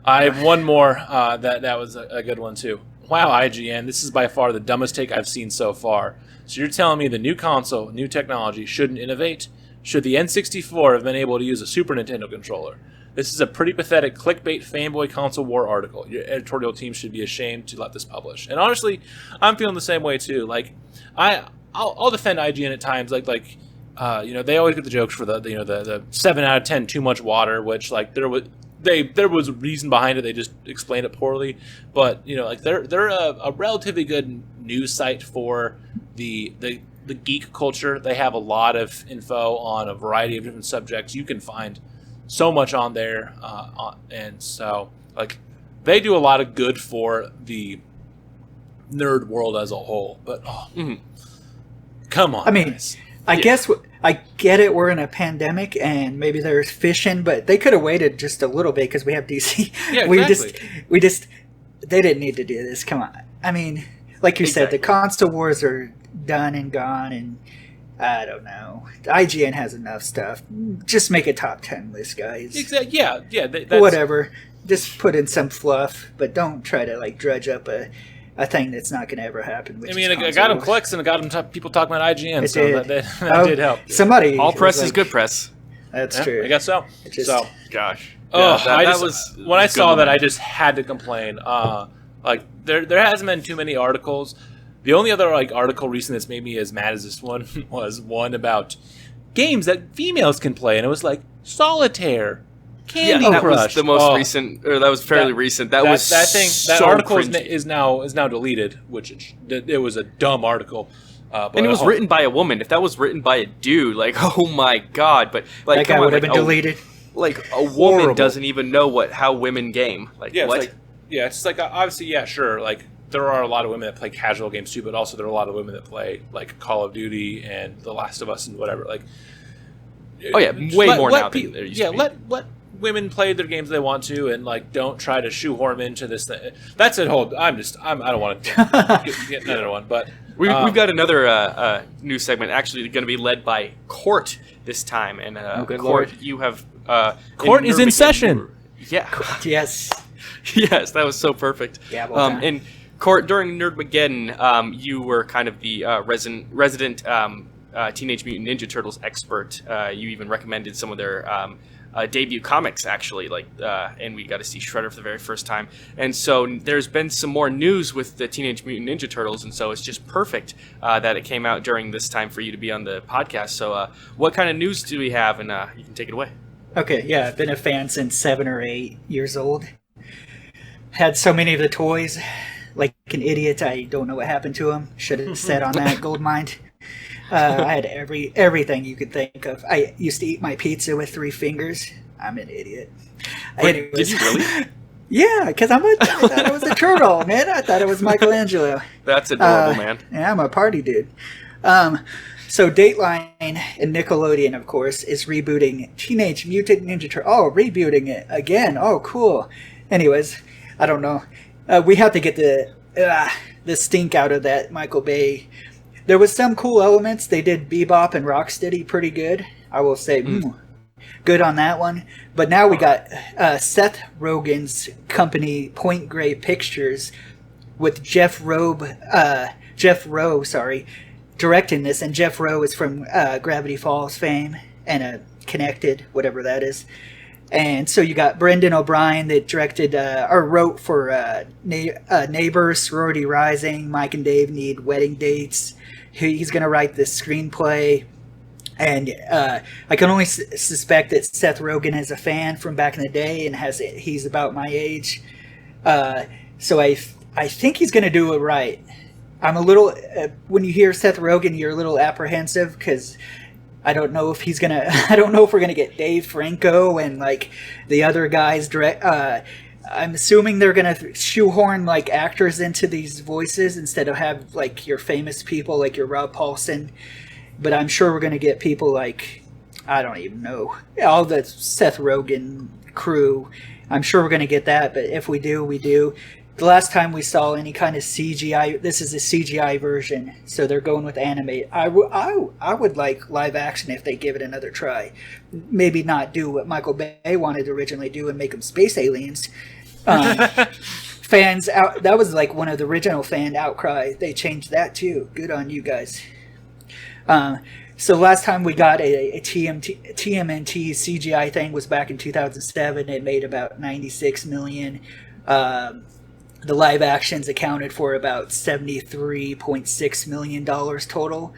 I have one more that was a good one too. Wow, IGN, this is by far the dumbest take I've seen so far. So you're telling me the new console, new technology shouldn't innovate? Should the N64 have been able to use a Super Nintendo controller? This is a pretty pathetic clickbait fanboy console war article. Your editorial team should be ashamed to let this publish. And honestly, I'm feeling the same way too. Like, I'll defend IGN at times. Like they always get the jokes for the 7 out of 10 too much water, which like there was a reason behind it. They just explained it poorly. But they're a relatively good news site for the geek culture. They have a lot of info on a variety of different subjects. You can find so much on there, and so like they do a lot of good for the nerd world as a whole. But come on, I mean, guys. I guess I get it. We're in a pandemic, and maybe there's fishing, but they could have waited just a little bit because we have DC. Yeah, exactly. we just they didn't need to do this. Come on. I mean, like you said, the console wars are done and gone, and I don't know. IGN has enough stuff. Just make a top 10 list, guys. Exactly. Yeah. That's... Whatever. Just put in some fluff, but don't try to like dredge up a thing that's not going to ever happen. I mean, I got them clicks and I got them people talking about IGN, so that did help. Somebody. All press is good press. That's true. I guess so. Gosh. When I saw that, I just had to complain. Like there hasn't been too many articles. The only other article recent that's made me as mad as this one was one about games that females can play, and it was like Solitaire, Candy Crush. That was the most recent, or that was fairly recent. That article is now deleted, which it was a dumb article. And it was written by a woman. If that was written by a dude, like, oh my god! But like, that guy would have been deleted. Like a woman doesn't even know how women game. Like, what? It's like obviously, yeah, sure, like. There are a lot of women that play casual games too, but also there are a lot of women that play like Call of Duty and The Last of Us and whatever. Like, way more now than there used to be. Let women play their games they want to, and like don't try to shoehorn them into this thing. That's it. I don't want to get another one, but we've got another news segment actually going to be led by Court this time, and Court, Lord. you have Court is in session. Yeah. Yes. Yes, that was so perfect. Yeah. Well and Court, during Nerdmageddon, you were kind of the resident Teenage Mutant Ninja Turtles expert. You even recommended some of their debut comics, actually, and we got to see Shredder for the very first time. And so there's been some more news with the Teenage Mutant Ninja Turtles, and so it's just perfect that it came out during this time for you to be on the podcast. So what kind of news do we have? And you can take it away. Okay, yeah, I've been a fan since 7 or 8 years old. Had so many of the toys. Like an idiot, I don't know what happened to them. Should have sat on that gold mine. I had everything you could think of. I used to eat my pizza with 3 fingers. I'm an idiot. Wait, did you really? Yeah, because I thought it was a turtle, man. I thought it was Michelangelo. That's adorable, man. Yeah, I'm a party dude. So Dateline and Nickelodeon, of course, is rebooting Teenage Mutant Ninja Turtles. Oh, rebooting it again. Oh, cool. Anyways, I don't know. We have to get the stink out of that Michael Bay. There was some cool elements. They did Bebop and Rocksteady pretty good. I will say good on that one. But now we got Seth Rogen's company, Point Grey Pictures, with Jeff Rowe, directing this. And Jeff Rowe is from Gravity Falls fame and Connected, whatever that is. And so you got Brendan O'Brien that directed or wrote for Neighbors, Sorority Rising, Mike and Dave Need Wedding Dates. He's going to write this screenplay. And I can only suspect that Seth Rogen is a fan from back in the day and he's about my age. So I think he's going to do it right. I'm a little when you hear Seth Rogen, you're a little apprehensive because I don't know if he's gonna. I don't know if we're gonna get Dave Franco and like the other guys direct. I'm assuming they're gonna shoehorn like actors into these voices instead of have like your famous people like your Rob Paulson. But I'm sure we're gonna get people like I don't even know all the Seth Rogen crew. I'm sure we're gonna get that. But if we do, we do. The last time we saw any kind of CGI, this is a CGI version, so they're going with animate. I would like live action if they give it another try. Maybe not do what Michael Bay wanted to originally do and make them space aliens. Fans out. That was like one of the original fan outcry. They changed that too. Good on you guys. So last time we got a TMNT CGI thing was back in 2007. It made about $96 million. The live actions accounted for about $73.6 million total.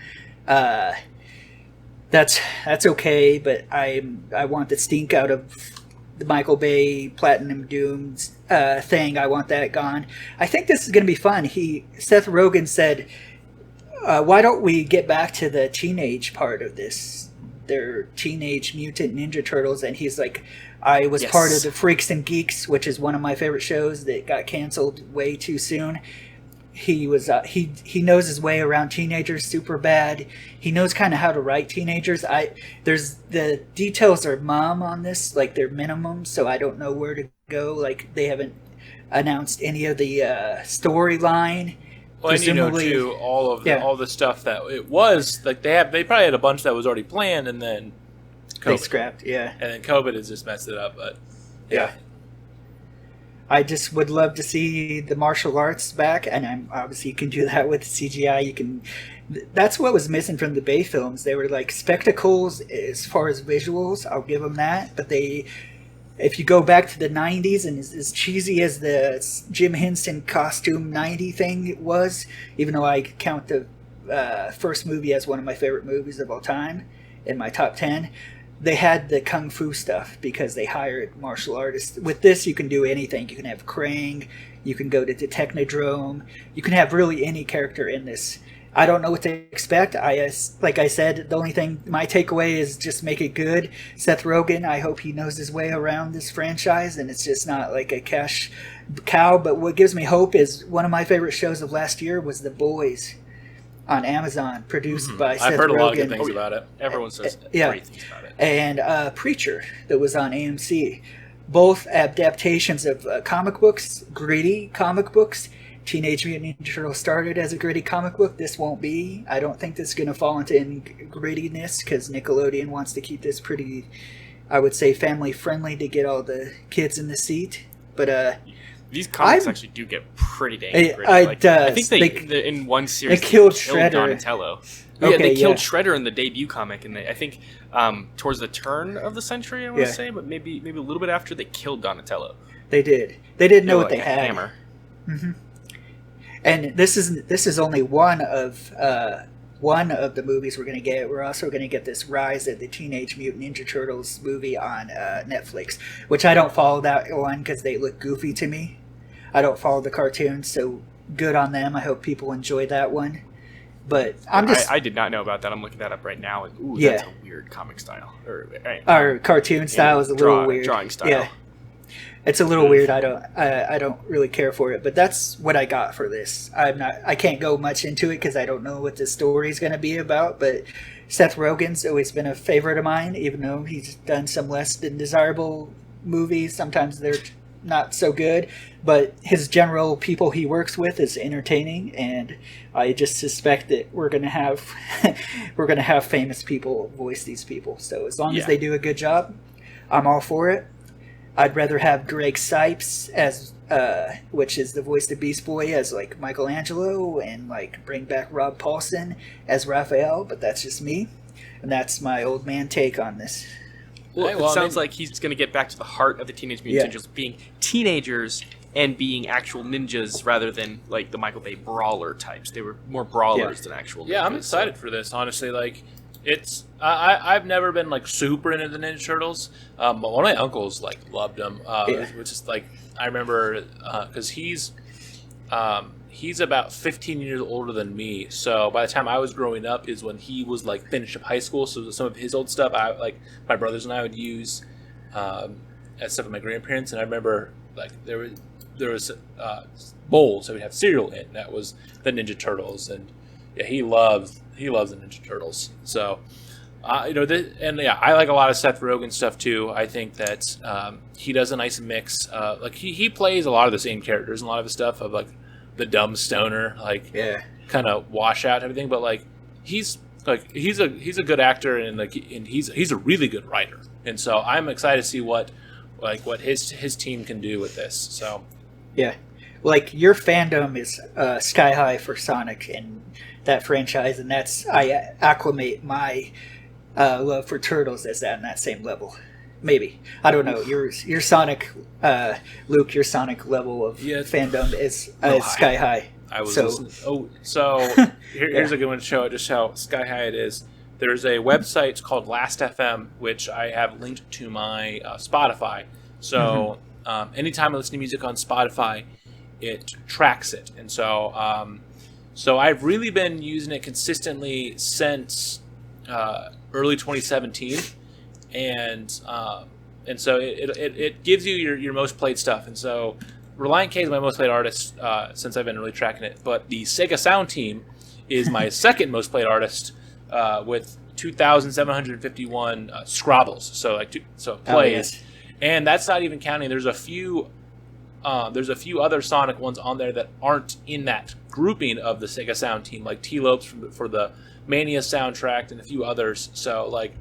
That's okay, but I want the stink out of the Michael Bay Platinum Doom thing. I want that gone. I think this is going to be fun. Seth Rogen said, why don't we get back to the teenage part of this? They're Teenage Mutant Ninja Turtles, and he's like, I was part of the Freaks and Geeks, which is one of my favorite shows that got canceled way too soon. He was he knows his way around teenagers super bad. He knows kind of how to write teenagers. There's the details are mom on this, like they're minimum, so I don't know where to go. Like they haven't announced any of the storyline. Well, and too, all the stuff that it was like they probably had a bunch that was already planned, and then COVID. They scrapped, and then COVID has just messed it up. But yeah, I just would love to see the martial arts back, and obviously you can do that with CGI. You can. That's what was missing from the Bay films. They were like spectacles as far as visuals. I'll give them that, but if you go back to the 90s and as cheesy as the Jim Henson costume 90 thing was, even though I count the first movie as one of my favorite movies of all time in my top 10, they had the kung fu stuff because they hired martial artists. With this, you can do anything. You can have Krang, you can go to the Technodrome, you can have really any character in this. I don't know what to expect. Like I said, the only thing, my takeaway is just make it good. Seth Rogen, I hope he knows his way around this franchise and it's just not like a cash cow. But what gives me hope is one of my favorite shows of last year was The Boys on Amazon, produced by Seth Rogen. I've heard a lot of good things about it. Everyone says great things about it. And Preacher, that was on AMC. Both adaptations of comic books, gritty comic books. Teenage Mutant Ninja Turtles started as a gritty comic book. This won't be. I don't think this is going to fall into grittiness because Nickelodeon wants to keep this pretty, I would say, family friendly to get all the kids in the seat. But these comics actually do get pretty dang gritty. I think they in one series they killed Shredder. Donatello. They killed Shredder in the debut comic, and I think towards the turn of the century, I want to say, but maybe a little bit after, they killed Donatello. They did. They didn't know what they had. Hammer. Mm-hmm. And this is only one of the movies we're going to get. We're also going to get this Rise of the Teenage Mutant Ninja Turtles movie on Netflix, which I don't follow that one because they look goofy to me. I don't follow the cartoons, so good on them. I hope people enjoy that one. But I did not know about that. I'm looking that up right now. And, that's a weird comic style. Our cartoon style is a little weird. Drawing style. Yeah. It's a little weird. I don't really care for it, but that's what I got for this. I can't go much into it because I don't know what the story's going to be about. But Seth Rogen's always been a favorite of mine, even though he's done some less than desirable movies. Sometimes they're not so good, but his general people he works with is entertaining, and I just suspect that we're going to have famous people voice these people. So as long as they do a good job, I'm all for it. I'd rather have Greg Sipes as, which is the voice of Beast Boy, as like Michelangelo, and like bring back Rob Paulson as Raphael. But that's just me, and that's my old man take on this. Well, it sounds like he's going to get back to the heart of the Teenage Mutant Ninjas being teenagers and being actual ninjas rather than like the Michael Bay brawler types. They were more brawlers than actual ninjas. Yeah, I'm excited for this, honestly. Like, it's I've never been like super into the Ninja Turtles. One of my uncles like loved them, which is like I remember because he's about 15 years older than me. So by the time I was growing up is when he was like finished up high school. So some of his old stuff, my brothers and I would use as stuff with my grandparents. And I remember like there was bowls that we'd have cereal in. That was the Ninja Turtles, and yeah, he loves the Ninja Turtles. So I like a lot of Seth Rogen stuff too. I think that he does a nice mix. Like he plays a lot of the same characters and a lot of the stuff of like the dumb stoner, like kind of wash out everything. But like he's a good actor, and he's a really good writer. And so I'm excited to see what his team can do with this. So yeah, like your fandom is sky high for Sonic and that franchise, and I acclimate my love for Turtles as that on that same level. Maybe, I don't know. Your Sonic, Luke, your Sonic level of fandom is sky high. I was listening. Here's a good one to show just how sky high it is. There's a website called Last.fm, which I have linked to my Spotify. So anytime I listen to music on Spotify, it tracks it, and so I've really been using it consistently since early 2017. And so it gives you your most played stuff. And so Reliant K is my most played artist since I've been really tracking it. But the Sega Sound team is my second most played artist with 2,751 scrobbles. So plays, oh, yes. And that's not even counting. There's a few other Sonic ones on there that aren't in that grouping of the Sega Sound team, like T-Lopes for the Mania soundtrack and a few others. So like.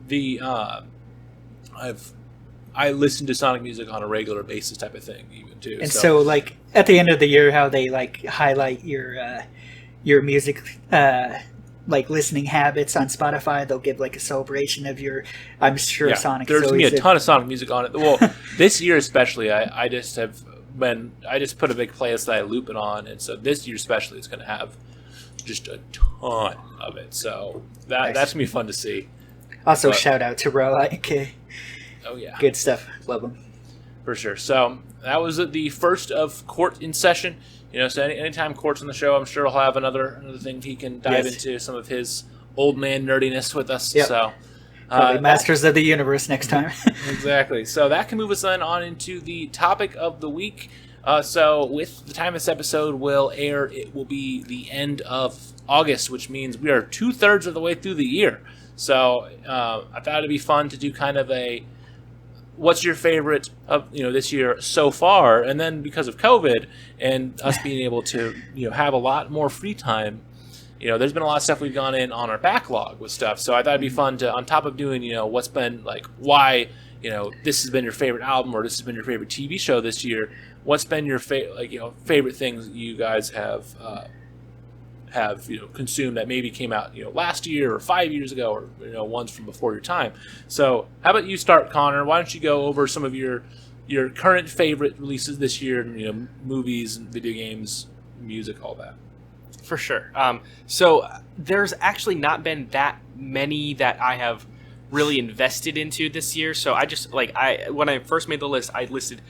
I listen to Sonic music on a regular basis, type of thing, even too. And so like at the end of the year, how they like highlight your music like listening habits on Spotify, they'll give like a celebration of your. I'm sure Sonic. There's gonna be a ton of Sonic music on it. Well, this year especially, I just put a big playlist that I loop it on, and so this year especially, it's gonna have just a ton of it. So that's gonna be fun to see. Also, shout out to Reliant K. Oh, yeah. Good stuff. Love them. For sure. So, that was the first of Court in session. So anytime Court's on the show, I'm sure he'll have another thing he can dive into some of his old man nerdiness with us. Yep. So, probably Masters of the Universe next time. Exactly. So, that can move us then on into the topic of the week. So, with the time this episode will air, it will be the end of August, which means we are 2/3 of the way through the year. So I thought it'd be fun to do kind of a what's your favorite of this year so far, and then because of COVID and us being able to have a lot more free time, there's been a lot of stuff we've gone in on our backlog with stuff. So I thought it'd be fun to, on top of doing what's been like why this has been your favorite album or this has been your favorite TV show this year, what's been your favorite things that you guys have consumed that maybe came out last year or 5 years ago or ones from before your time. So how about you start, Connor? Why don't you go over some of your current favorite releases this year, movies and video games, music, all that. For sure. So there's actually not been that many that I have really invested into this year. So I just when I first made the list, I listed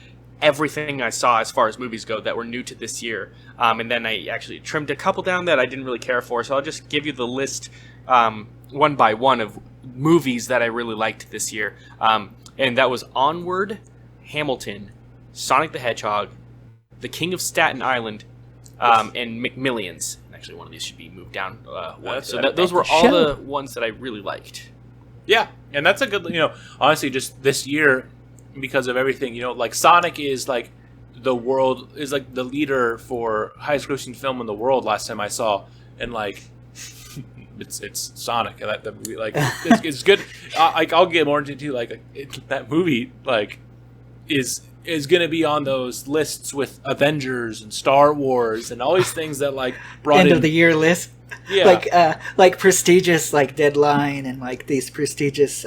everything I saw as far as movies go that were new to this year. And then I actually trimmed a couple down that I didn't really care for. So I'll just give you the list one by one of movies that I really liked this year. And that was Onward, Hamilton, Sonic the Hedgehog, The King of Staten Island, and McMillions. Actually, one of these should be moved down one. So those were all the ones that I really liked. Yeah, and that's a good, honestly, just this year, because of everything, like Sonic is like the world is like the leader for highest grossing film in the world last time I saw, and like it's Sonic, and that movie, like it's good. I'll get more into that movie is gonna be on those lists with Avengers and Star Wars and all these things that brought end in, of the year list. Like prestigious like Deadline and like these prestigious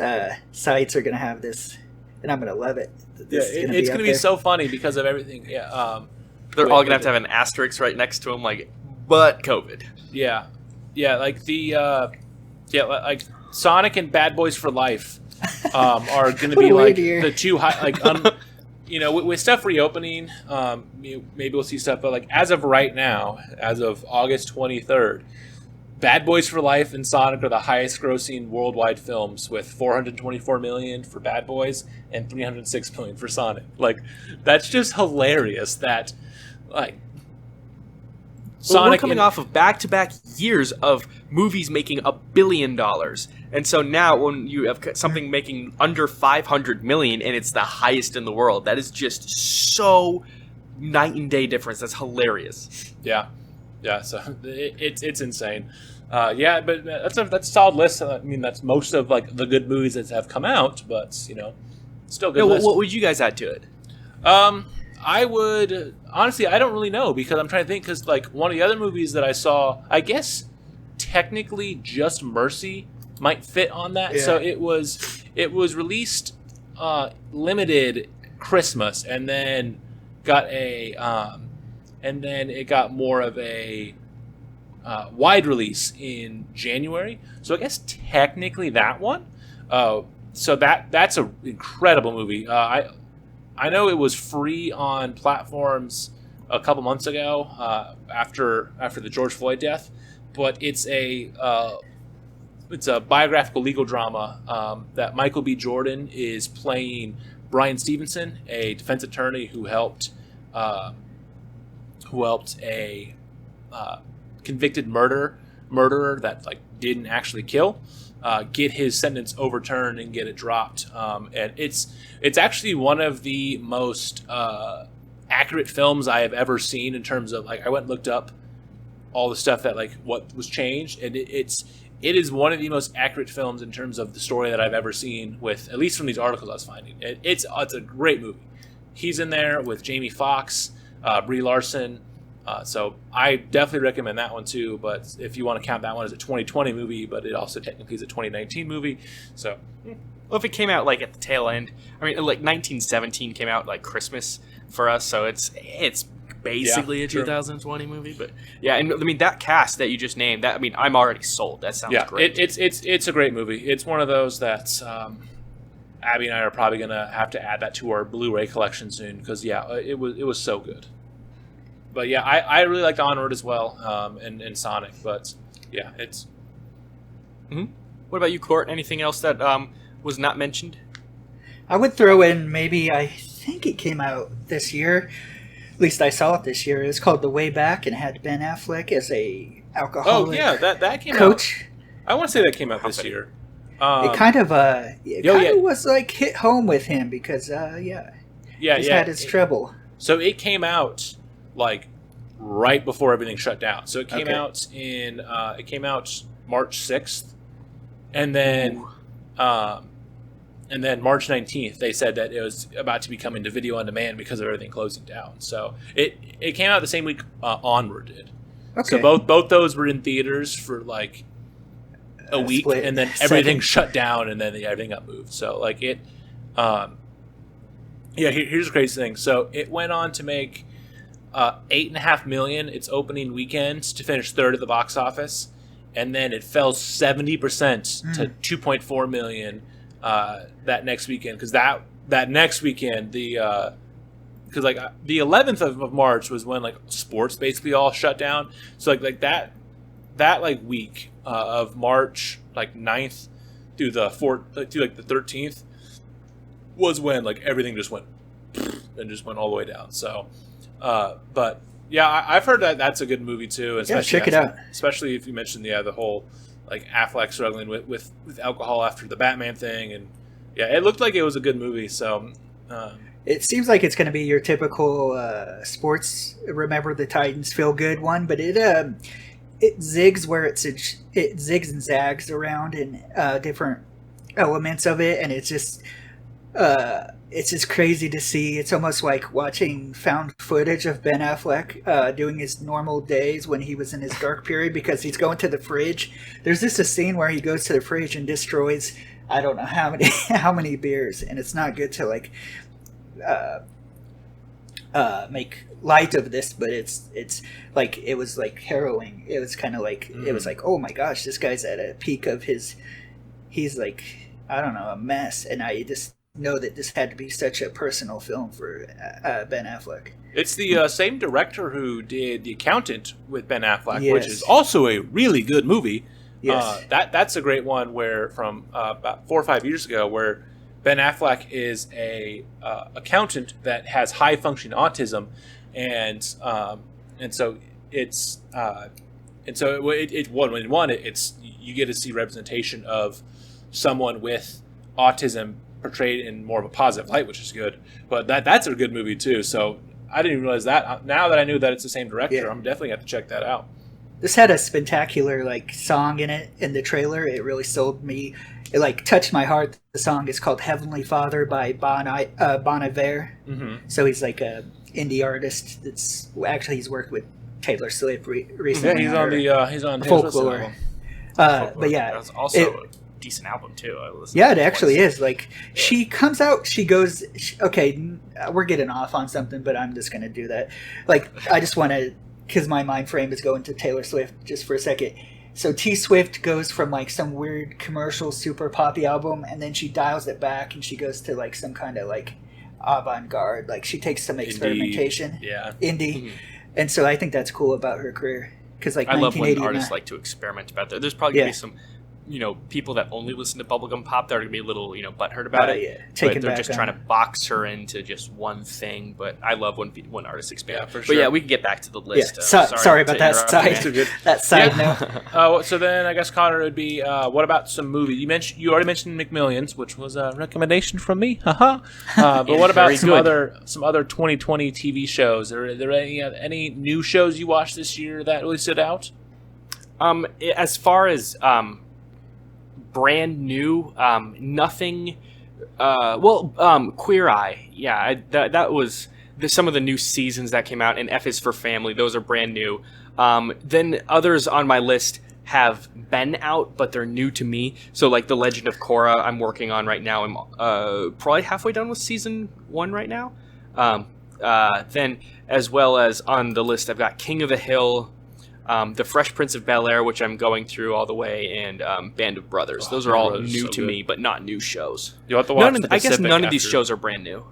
sites are gonna have this, and I'm gonna love it. It's gonna be so funny because of everything. Yeah, they're all gonna have an asterisk right next to them, like, but COVID. Yeah, like like Sonic and Bad Boys for Life are gonna be like the two high, like with stuff reopening. Maybe we'll see stuff, but like as of right now, as of August 23rd. Bad Boys for Life and Sonic are the highest grossing worldwide films, with $424 million for Bad Boys and $306 million for Sonic. Like, that's just hilarious that, like, Sonic... We're coming off of back-to-back years of movies making $1 billion. And so now when you have something making under $500 million and it's the highest in the world, that is just so night and day difference. That's hilarious. Yeah, so it's insane. But that's a solid list. I mean, that's most of like the good movies that have come out, but still good. What would you guys add to it? I would honestly, I don't really know because I'm trying to think. Because like one of the other movies that I saw, I guess technically Just Mercy might fit on that. Yeah. So it was released limited Christmas, and then got and then it got more of a wide release in January. So I guess technically that one. So that's an incredible movie. I know it was free on platforms a couple months ago after the George Floyd death, but it's a biographical legal drama that Michael B. Jordan is playing Brian Stevenson, a defense attorney who helped a convicted murderer that like didn't actually kill get his sentence overturned and get it dropped. And it's actually one of the most accurate films I have ever seen in terms of like I went and looked up all the stuff that like what was changed, and it is one of the most accurate films in terms of the story that I've ever seen, with at least from these articles I was finding. It's a great movie. He's in there with Jamie Foxx, Brie Larson. So I definitely recommend that one too. But if you want to count that one as a 2020 movie, but it also technically is a 2019 movie. So, well, if it came out like at the tail end, I mean, like 1917 came out like Christmas for us, so it's basically a 2020 movie. But yeah, and I mean that cast that you just named, that I mean, I'm already sold. That sounds great. It's a great movie. It's one of those that Abby and I are probably gonna have to add that to our Blu-ray collection soon because it was so good. But yeah, I really liked Onward as well, and Sonic. But yeah, it's. Mm-hmm. What about you, Court? Anything else that was not mentioned? I would throw in maybe I think it came out this year. At least I saw it this year. It's called The Way Back and had Ben Affleck as a alcoholic. Oh yeah, that came coach. Out. I want to say that came out this year. It kind of was like hit home with him because he's had his trouble. So it came out like right before everything shut down. So it came out in March 6th, and then March 19th they said that it was about to be coming to video on demand because of everything closing down. So it came out the same week Onward did. Okay. So both those were in theaters for like a week, and then everything shut down, and then everything got moved. So like it, here's the crazy thing. So it went on to make $8.5 million its opening weekend to finish third at the box office, and then it fell 70% to $2.4 million that next weekend because that next weekend because like the 11th of March was when like sports basically all shut down. So like that like week of March like 9th through the 4th through like the 13th was when like everything just went and just went all the way down. So. But yeah, I've heard that that's a good movie too. Check it out. Especially if you mentioned the whole like Affleck struggling with alcohol after the Batman thing, and it looked like it was a good movie. So it seems like it's going to be your typical sports. Remember the Titans feel good one, but it zigs where it zigs and zags around in different elements of it, and it's just it's just crazy to see. It's almost like watching found footage of Ben Affleck doing his normal days when he was in his dark period, because he's going to the fridge. There's just a scene where he goes to the fridge and destroys I don't know how many how many beers, and it's not good to like make light of this, but it's like it was like harrowing. It was kind of like it was like, oh my gosh, this guy's at a peak of he's like, I don't know, a mess, and I just know that this had to be such a personal film for Ben Affleck. It's the same director who did The Accountant with Ben Affleck, Yes. which is also a really good movie. Yes. That's a great one where from about 4 or 5 years ago, where Ben Affleck is a accountant that has high functioning autism, and so it's you get to see representation of someone with autism portrayed in more of a positive light, which is good. But that's a good movie too. So I didn't even realize that. Now that I knew that it's the same director, Yeah. I'm definitely have to check that out. This had a spectacular like song in it in the trailer. It really sold me. It like touched my heart. The song is called "Heavenly Father" by Bon Iver. Mm-hmm. So he's like a indie artist. He's worked with Taylor Swift recently. He's on Folklore. But yeah, that's also a decent album too. Yeah, it actually is. Like she comes out, she goes, okay, we're getting off on something, but I'm just gonna do that. Like I just want to, because my mind frame is going to Taylor Swift just for a second. So T Swift goes from like some weird commercial super poppy album, and then she dials it back and she goes to like some kind of like avant-garde. Like she takes some experimentation, indie. Mm-hmm. And so I think that's cool about her career, because like I love when artists like to experiment about that. There's probably gonna be some, people that only listen to bubblegum pop that are gonna be a little, butthurt about it. Yeah. But they're just trying to box her into just one thing. But I love when artists experiment. Yeah, for But sure. yeah, we can get back to the list. Yeah. Sorry about that side note. So then I guess Connor, it would be what about some movies? You already mentioned McMillions, which was a recommendation from me. Haha. But what about some other 2020 TV shows? Are there any new shows you watched this year that really stood out? As far as brand new, nothing. Queer Eye. Yeah, that was some of the new seasons that came out, and F is for Family. Those are brand new. Then others on my list have been out, but they're new to me. So like The Legend of Korra, I'm working on right now. I'm probably halfway done with season 1 right now. Then, as well as on the list, I've got King of the Hill, The Fresh Prince of Bel-Air, which I'm going through all the way, and Band of Brothers. Those are all new to me, but not new shows. You'll have to watch I guess none of these shows are brand new.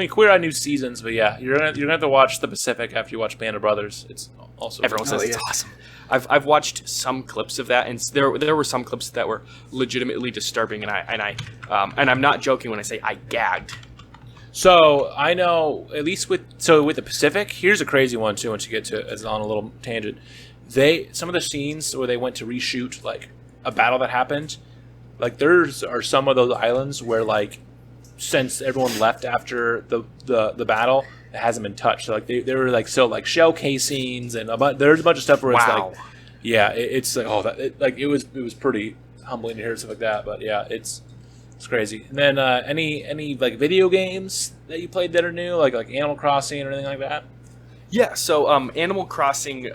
Queer Eye new seasons, but yeah, you're gonna have to watch The Pacific after you watch Band of Brothers. It's also everyone says it's awesome. I've watched some clips of that, and there were some clips that were legitimately disturbing, and I'm not joking when I say I gagged. So I know at least with The Pacific, here's a crazy one too. Once you get to it, it's on a little tangent. Some of the scenes where they went to reshoot like a battle that happened, like are some of those islands where like since everyone left after the battle, it hasn't been touched. So like they were like still like shell casings and there's a bunch of stuff where it's like, yeah, it's like it was pretty humbling to hear stuff like that. But yeah, it's crazy. And then any like video games that you played that are new, like Animal Crossing or anything like that? Yeah, so Animal Crossing,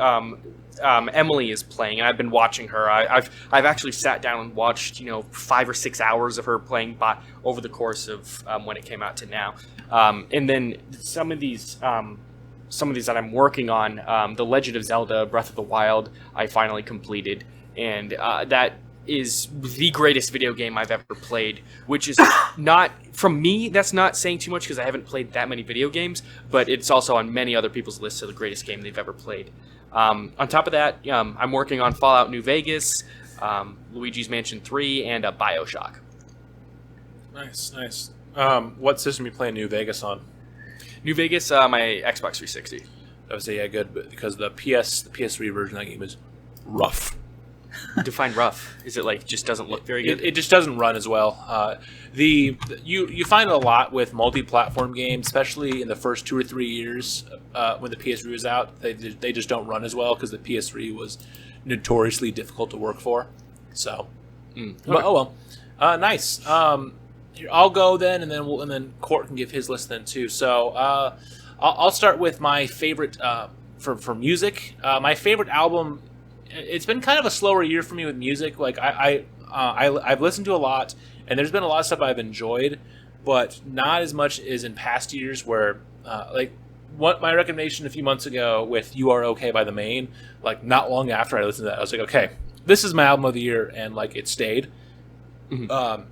Emily is playing, and I've been watching her. I've actually sat down and watched 5 or 6 hours of her playing over the course of when it came out to now. And then some of these that I'm working on, The Legend of Zelda: Breath of the Wild, I finally completed, and that is the greatest video game I've ever played, which is not, from me, that's not saying too much because I haven't played that many video games, but it's also on many other people's lists of the greatest game they've ever played. On top of that, I'm working on Fallout New Vegas, Luigi's Mansion 3, and BioShock. Nice. What system are you playing New Vegas on? New Vegas, my Xbox 360. I would say, yeah, good, because the PS3 version of that game is rough. Define rough. Is it like just doesn't look very good? It just doesn't run as well. You find a lot with multi-platform games, especially in the first 2 or 3 years when the PS3 was out. They just don't run as well because the PS3 was notoriously difficult to work for. So, but, oh well. Nice. I'll go then, and then Court can give his list then too. So I'll start with my favorite for music. My favorite album. It's been kind of a slower year for me with music. Like I've listened to a lot, and there's been a lot of stuff I've enjoyed, but not as much as in past years. Where like what my recommendation a few months ago with "You Are Okay" by The Maine. Like not long after I listened to that, I was like, okay, this is my album of the year, and like it stayed. Mm-hmm.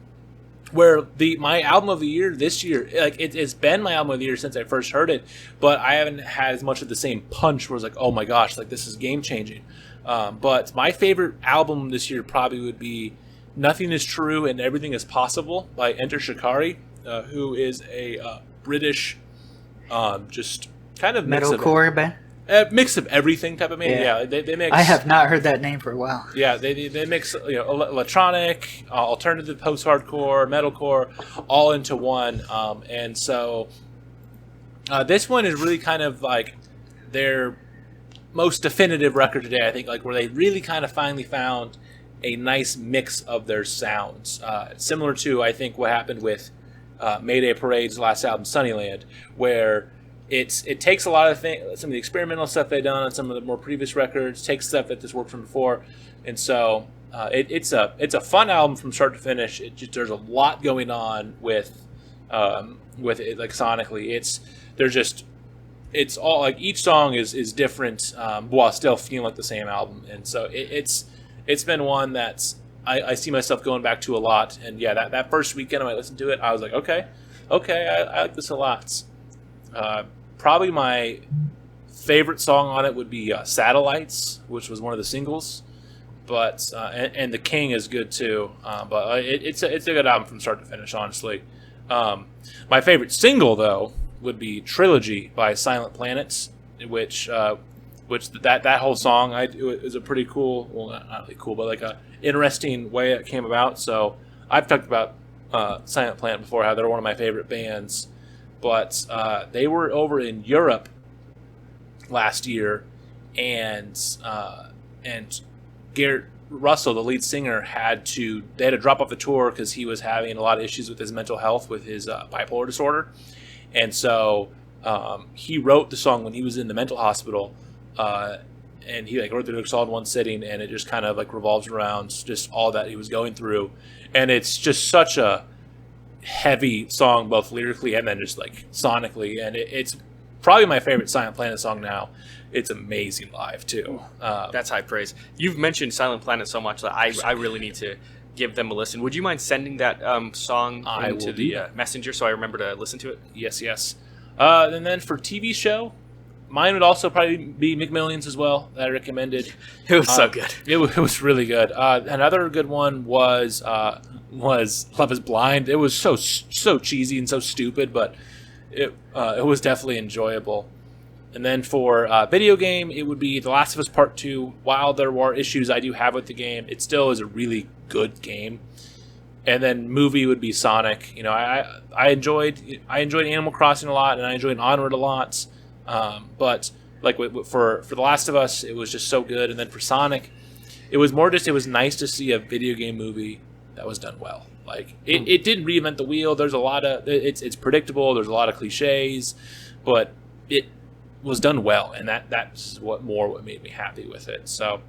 Where my album of the year this year, like it's been my album of the year since I first heard it, but I haven't had as much of the same punch where it's like, oh my gosh, like this is game changing. But my favorite album this year probably would be "Nothing Is True and Everything Is Possible" by Enter Shikari, who is a British, just kind of metalcore band. Mix of everything type of band. Yeah, they mix. I have not heard that name for a while. Yeah, they mix electronic, alternative, post-hardcore, metalcore, all into one. And so this one is really kind of like their most definitive record today. I think like where they really kind of finally found a nice mix of their sounds, similar to I think what happened with Mayday Parade's last album, Sunnyland, where it takes a lot of things, some of the experimental stuff they've done on some of the more previous records, takes stuff that just worked from before, and so it's a fun album from start to finish. There's a lot going on with it, like sonically. It's all like each song is different, while still feeling like the same album, and so it's been one that's I see myself going back to a lot. And yeah, that first weekend when I listened to it, I was like, okay, I like this a lot. Probably my favorite song on it would be Satellites, which was one of the singles. But and The King is good too. But it's a good album from start to finish, honestly. My favorite single though would be Trilogy by Silent Planets, which that whole song it was a pretty cool, well not really cool, but like a interesting way it came about. So I've talked about Silent Planet before, how they're one of my favorite bands. But they were over in Europe last year, and Garrett Russell, the lead singer, had to drop off the tour because he was having a lot of issues with his mental health with his bipolar disorder, and so he wrote the song when he was in the mental hospital, and he like wrote the lyrics all in one sitting, and it just kind of like revolves around just all that he was going through, and it's just such a heavy song, both lyrically and then just like sonically, and it's probably my favorite Silent Planet song now. It's amazing live too. That's high praise. You've mentioned Silent Planet so much that I really need to give them a listen. Would you mind sending that song into the messenger so I remember to listen to it? Yes. And then for TV show, mine would also probably be McMillions as well, that I recommended. It was so good. It was really good. Another good one was Love Is Blind. It was so cheesy and so stupid, but it was definitely enjoyable. And then for video game, it would be The Last of Us Part 2. While there were issues I do have with the game, it still is a really good game. And then movie would be Sonic. You know, I enjoyed Animal Crossing a lot, and I enjoyed Onward a lot. But like for The Last of Us, it was just so good. And then for Sonic, it was more just, it was nice to see a video game movie that was done well. Like it didn't reinvent the wheel. There's a lot of it's predictable. There's a lot of cliches, but it was done well, and that's what made me happy with it. So,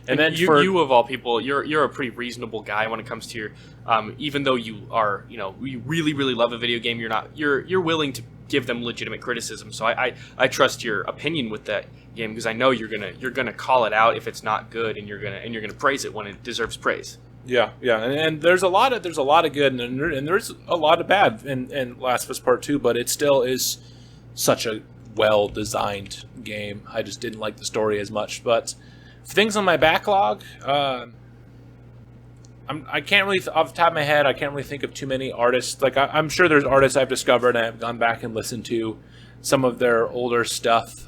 and then you of all people, you're a pretty reasonable guy when it comes to your even though you are, you really love a video game, you're willing to give them legitimate criticism. So I trust your opinion with that game, because I know you're gonna call it out if it's not good, and you're gonna praise it when it deserves praise. Yeah, and there's a lot of good, and there's a lot of bad in Last of Us Part 2, but it still is such a well-designed game. I just didn't like the story as much. But things on my backlog, I can't really, off the top of my head, I can't really think of too many artists. Like I'm sure there's artists I've discovered, and I've gone back and listened to some of their older stuff,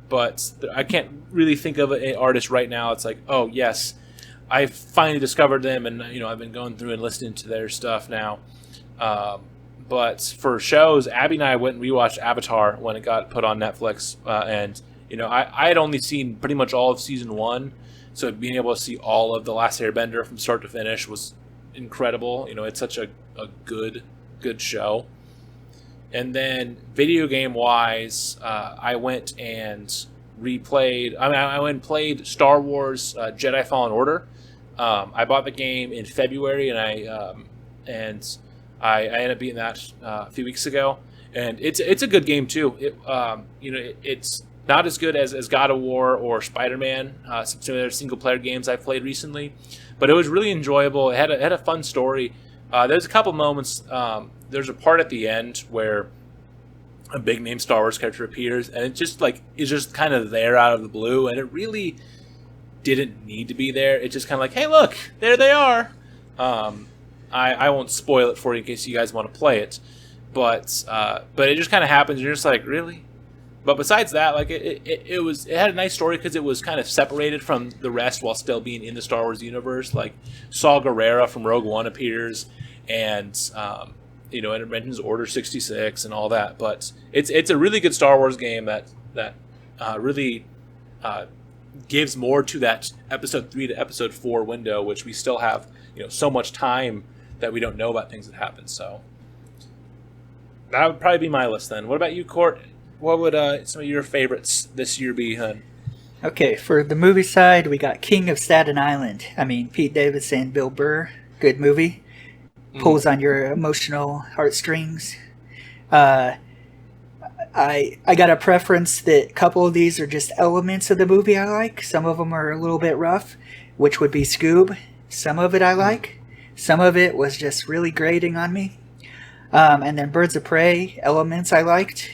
but I can't really think of an artist right now. It's like, oh yes, I finally discovered them, and I've been going through and listening to their stuff now. But for shows, Abby and I went and rewatched Avatar when it got put on Netflix, and I had only seen pretty much all of season 1, so being able to see all of The Last Airbender from start to finish was incredible. You know, it's such a good show. And then video game wise, I went and replayed. I went and played Star Wars Jedi Fallen Order. I bought the game in February, and I ended up beating that a few weeks ago. And it's a good game too. It's not as good as God of War or Spider-Man, some of the other single player games I've played recently, but it was really enjoyable. It had a fun story. There's a couple moments. There's a part at the end where a big name Star Wars character appears, and it's just kind of there out of the blue, and it really didn't need to be there. It's just kind of like, hey, look, there they are. I won't spoil it for you in case you guys want to play it, but it just kind of happens. You're just like, really? But besides that, like it had a nice story because it was kind of separated from the rest while still being in the Star Wars universe. Like Saw Gerrera from Rogue One appears, and and it mentions Order 66 and all that. But it's a really good Star Wars game that really gives more to that episode 3 to episode 4 window, which we still have so much time that we don't know about things that happen. So that would probably be my list then. What about you, Court? What would some of your favorites this year be, hun? Okay, for the movie side, we got King of Staten Island. I mean, Pete Davidson, Bill Burr, good movie. Pulls on your emotional heartstrings. I got a preference that a couple of these are just elements of the movie I like. Some of them are a little bit rough, which would be Scoob. Some of it I like. Some of it was just really grating on me. And then Birds of Prey, elements I liked.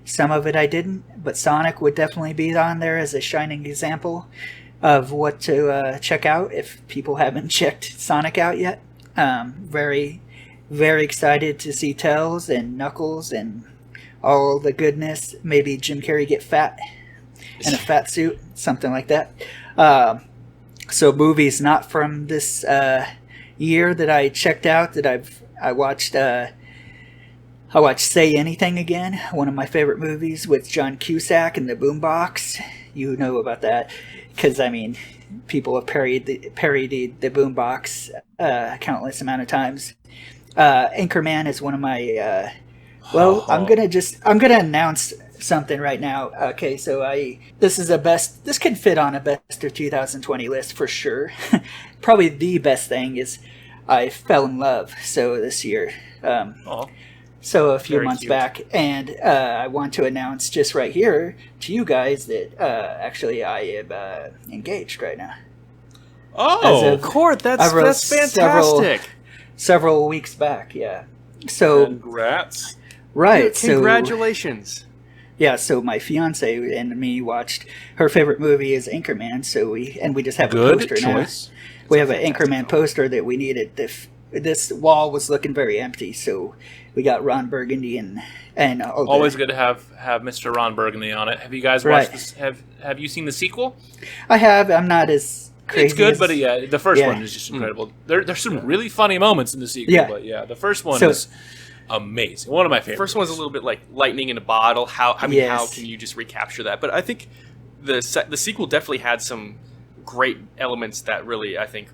Some of it I didn't, but Sonic would definitely be on there as a shining example of what to check out if people haven't checked Sonic out yet. Very, very excited to see Tails and Knuckles and all the goodness. Maybe Jim Carrey get fat in a fat suit, something like that. So movies not from this year that I checked out that I watched. I watched Say Anything Again, one of my favorite movies with John Cusack and the Boombox. You know about that, because I mean, people have parodied the Boombox countless amount of times. Anchorman is one of my. I'm gonna announce something right now. Okay, so this can fit on a best of 2020 list for sure. Probably the best thing is I fell in love. So this year. So a few months back, and I want to announce just right here to you guys that actually I am engaged right now. Oh, Court, that's fantastic. Several weeks back, yeah. So congrats. Right. Congratulations. So my fiance and me watched her favorite movie is Anchorman, so we just have a poster now. We have an Anchorman poster that we needed. This wall was looking very empty, so we got Ron Burgundy and always good to have Mr. Ron Burgundy on it. Have you guys watched this? Have you seen the sequel? I have. I'm not as crazy. It's good, but the first one is just incredible. There's some really funny moments in the sequel, but the first one is amazing. One of my favorites. First one's a little bit like lightning in a bottle. How can you just recapture that? But I think the sequel definitely had some great elements that really I think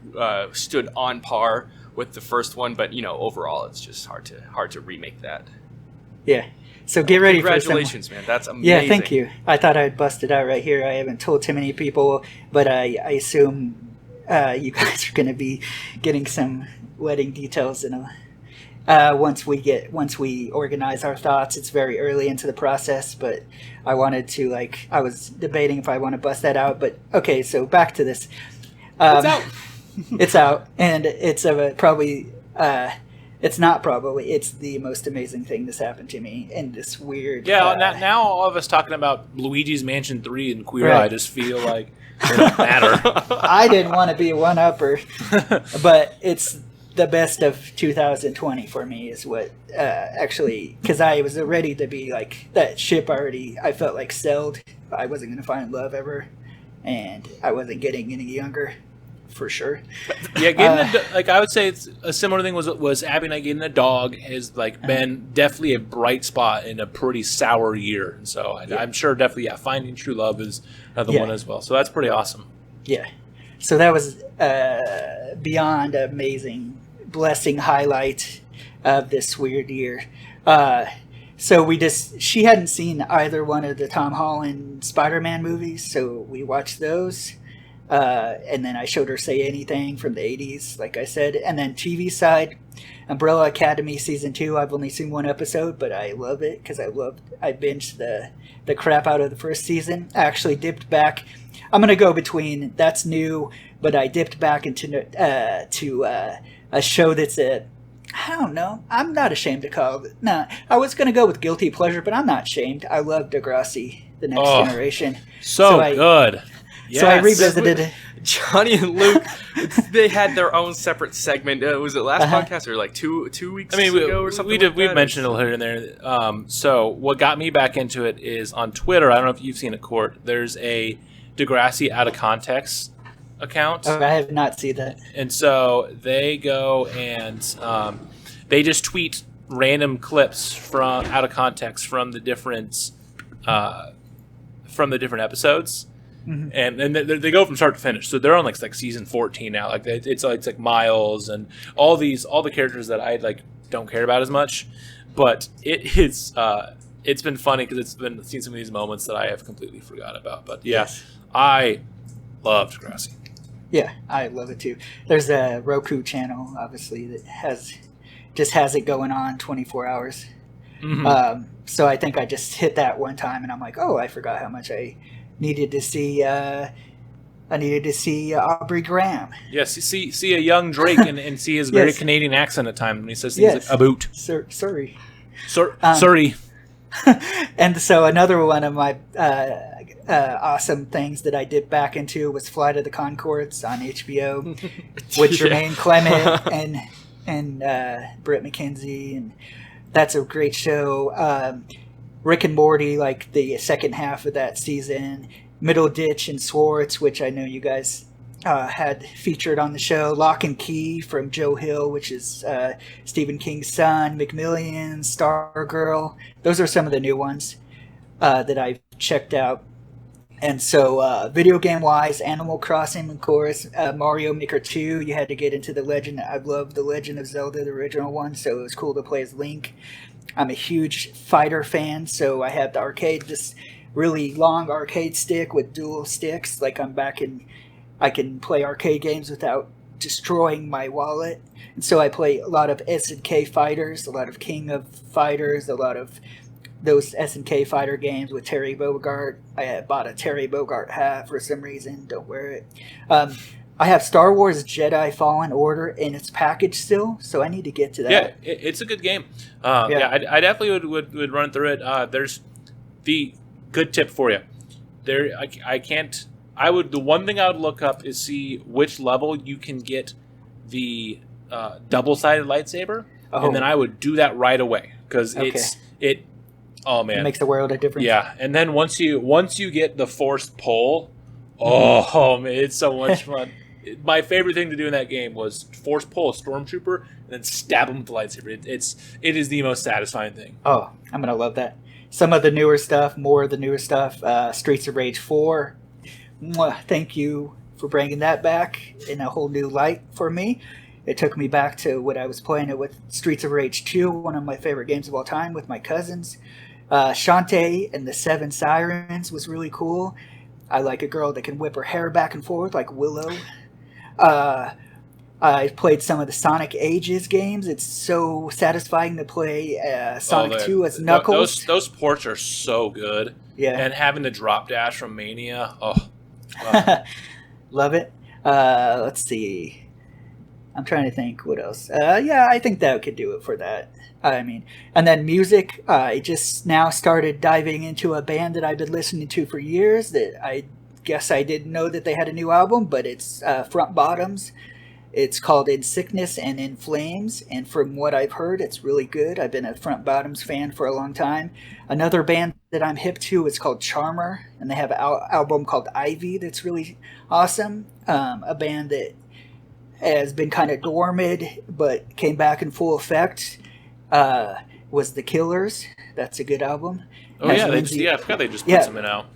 stood on par with the first one, but overall it's just hard to remake that. Yeah. So get ready for congratulations, man. That's amazing. Yeah, thank you. I thought I'd bust it out right here. I haven't told too many people, but I assume you guys are going to be getting some wedding details once we organize our thoughts. It's very early into the process, but I wanted to I was debating if I want to bust that out, but okay, so back to this. It's out. It's out, and it's it's not probably. It's the most amazing thing that's happened to me in this weird. Yeah, now all of us talking about Luigi's Mansion 3 and Queer Eye just feel like it don't matter. I didn't want to be a one-upper, but it's the best of 2020 for me is what actually, because I was ready to be like that ship already. I felt like sailed. I wasn't going to find love ever, and I wasn't getting any younger. For sure. Yeah, getting I would say it's a similar thing was Abby and I getting a dog has been definitely a bright spot in a pretty sour year. And so I'm sure definitely finding true love is another one as well. So that's pretty awesome. Yeah. So that was beyond amazing blessing highlight of this weird year. So she hadn't seen either one of the Tom Holland Spider-Man movies, so we watched those. And then I showed her Say Anything from the 80s, like I said. And then TV side, Umbrella Academy Season 2. I've only seen one episode, but I love it because I binged the crap out of the first season. I actually dipped back. I'm going to go between that's new, but I dipped back into a show that's I don't know. I'm not ashamed to call it. No, I was going to go with Guilty Pleasure, but I'm not ashamed. I love Degrassi, The Next Generation. So good. Yes. So I revisited it. Johnny and Luke, they had their own separate segment. Was it last podcast or like two weeks ago or something? We mentioned it here and there. So what got me back into it is on Twitter. I don't know if you've seen it, Court. There's a Degrassi Out of Context account. Oh, I have not seen that. And so they go and they just tweet random clips from out of context from the different episodes. Mm-hmm. And they go from start to finish. So they're on like season 14 now. Like it's like Miles and all the characters that I like don't care about as much. But it's been funny because it's been seeing some of these moments that I have completely forgot about. But yeah, yes. I loved Degrassi. Yeah, I love it too. There's a Roku channel, obviously, that has it going on 24 hours. Mm-hmm. So I think I just hit that one time, and I'm like, oh, I forgot how much I needed to see. I needed to see Aubrey Graham. Yes, see a young Drake and see his very Canadian accent at times when he says things like "a boot." Sorry. Sorry. And so another one of my awesome things that I dipped back into was Flight of the Conchords on HBO with Jermaine Clement and Britt McKenzie, and that's a great show. Rick and Morty, like the second half of that season, Middle Ditch and Swartz, which I know you guys had featured on the show, Lock and Key from Joe Hill, which is Stephen King's son, McMillions, Stargirl. Those are some of the new ones that I've checked out. And so video game-wise, Animal Crossing, of course, Mario Maker 2, you had to get into the Legend. I love the Legend of Zelda, the original one, so it was cool to play as Link. I'm a huge fighter fan, so I have the arcade, this really long arcade stick with dual sticks. Like I can play arcade games without destroying my wallet. And so I play a lot of SNK fighters, a lot of King of Fighters, a lot of those SNK fighter games with Terry Bogard. I bought a Terry Bogard hat for some reason. Don't wear it. I have Star Wars Jedi Fallen Order in its package still, so I need to get to that. Yeah, it's a good game. I definitely would run through it. There's the good tip for you. The one thing I would look up is see which level you can get the double-sided lightsaber, and then I would do that right away because oh man, it makes the world a difference. Yeah, and then once you get the forced pull, oh man, it's so much fun. My favorite thing to do in that game was force pull a stormtrooper and then stab him with the lightsaber. It is the most satisfying thing. Oh, I'm gonna love that. Some of the newer stuff, more of the newer stuff. Streets of Rage 4. Thank you for bringing that back in a whole new light for me. It took me back to what I was playing it with Streets of Rage 2, one of my favorite games of all time, with my cousins. Shantae and the Seven Sirens was really cool. I like a girl that can whip her hair back and forth like Willow. I played some of the Sonic Ages games. It's so satisfying to play Sonic 2 as Knuckles. Those ports are so good. Yeah. And having the drop dash from Mania. Oh, wow. Love it. Let's see. I'm trying to think what else. Yeah, I think that could do it for that. I mean, and then music. I just now started diving into a band that I've been listening to for years that I guess I didn't know that they had a new album, but it's Front Bottoms. It's called In Sickness and In Flames, and from what I've heard, it's really good. I've been a Front Bottoms fan for a long time. Another band that I'm hip to is called Charmer, and they have an album called Ivy that's really awesome. A band that has been kind of dormant, but came back in full effect, was The Killers. That's a good album. Oh, yeah, I forgot they just put something out.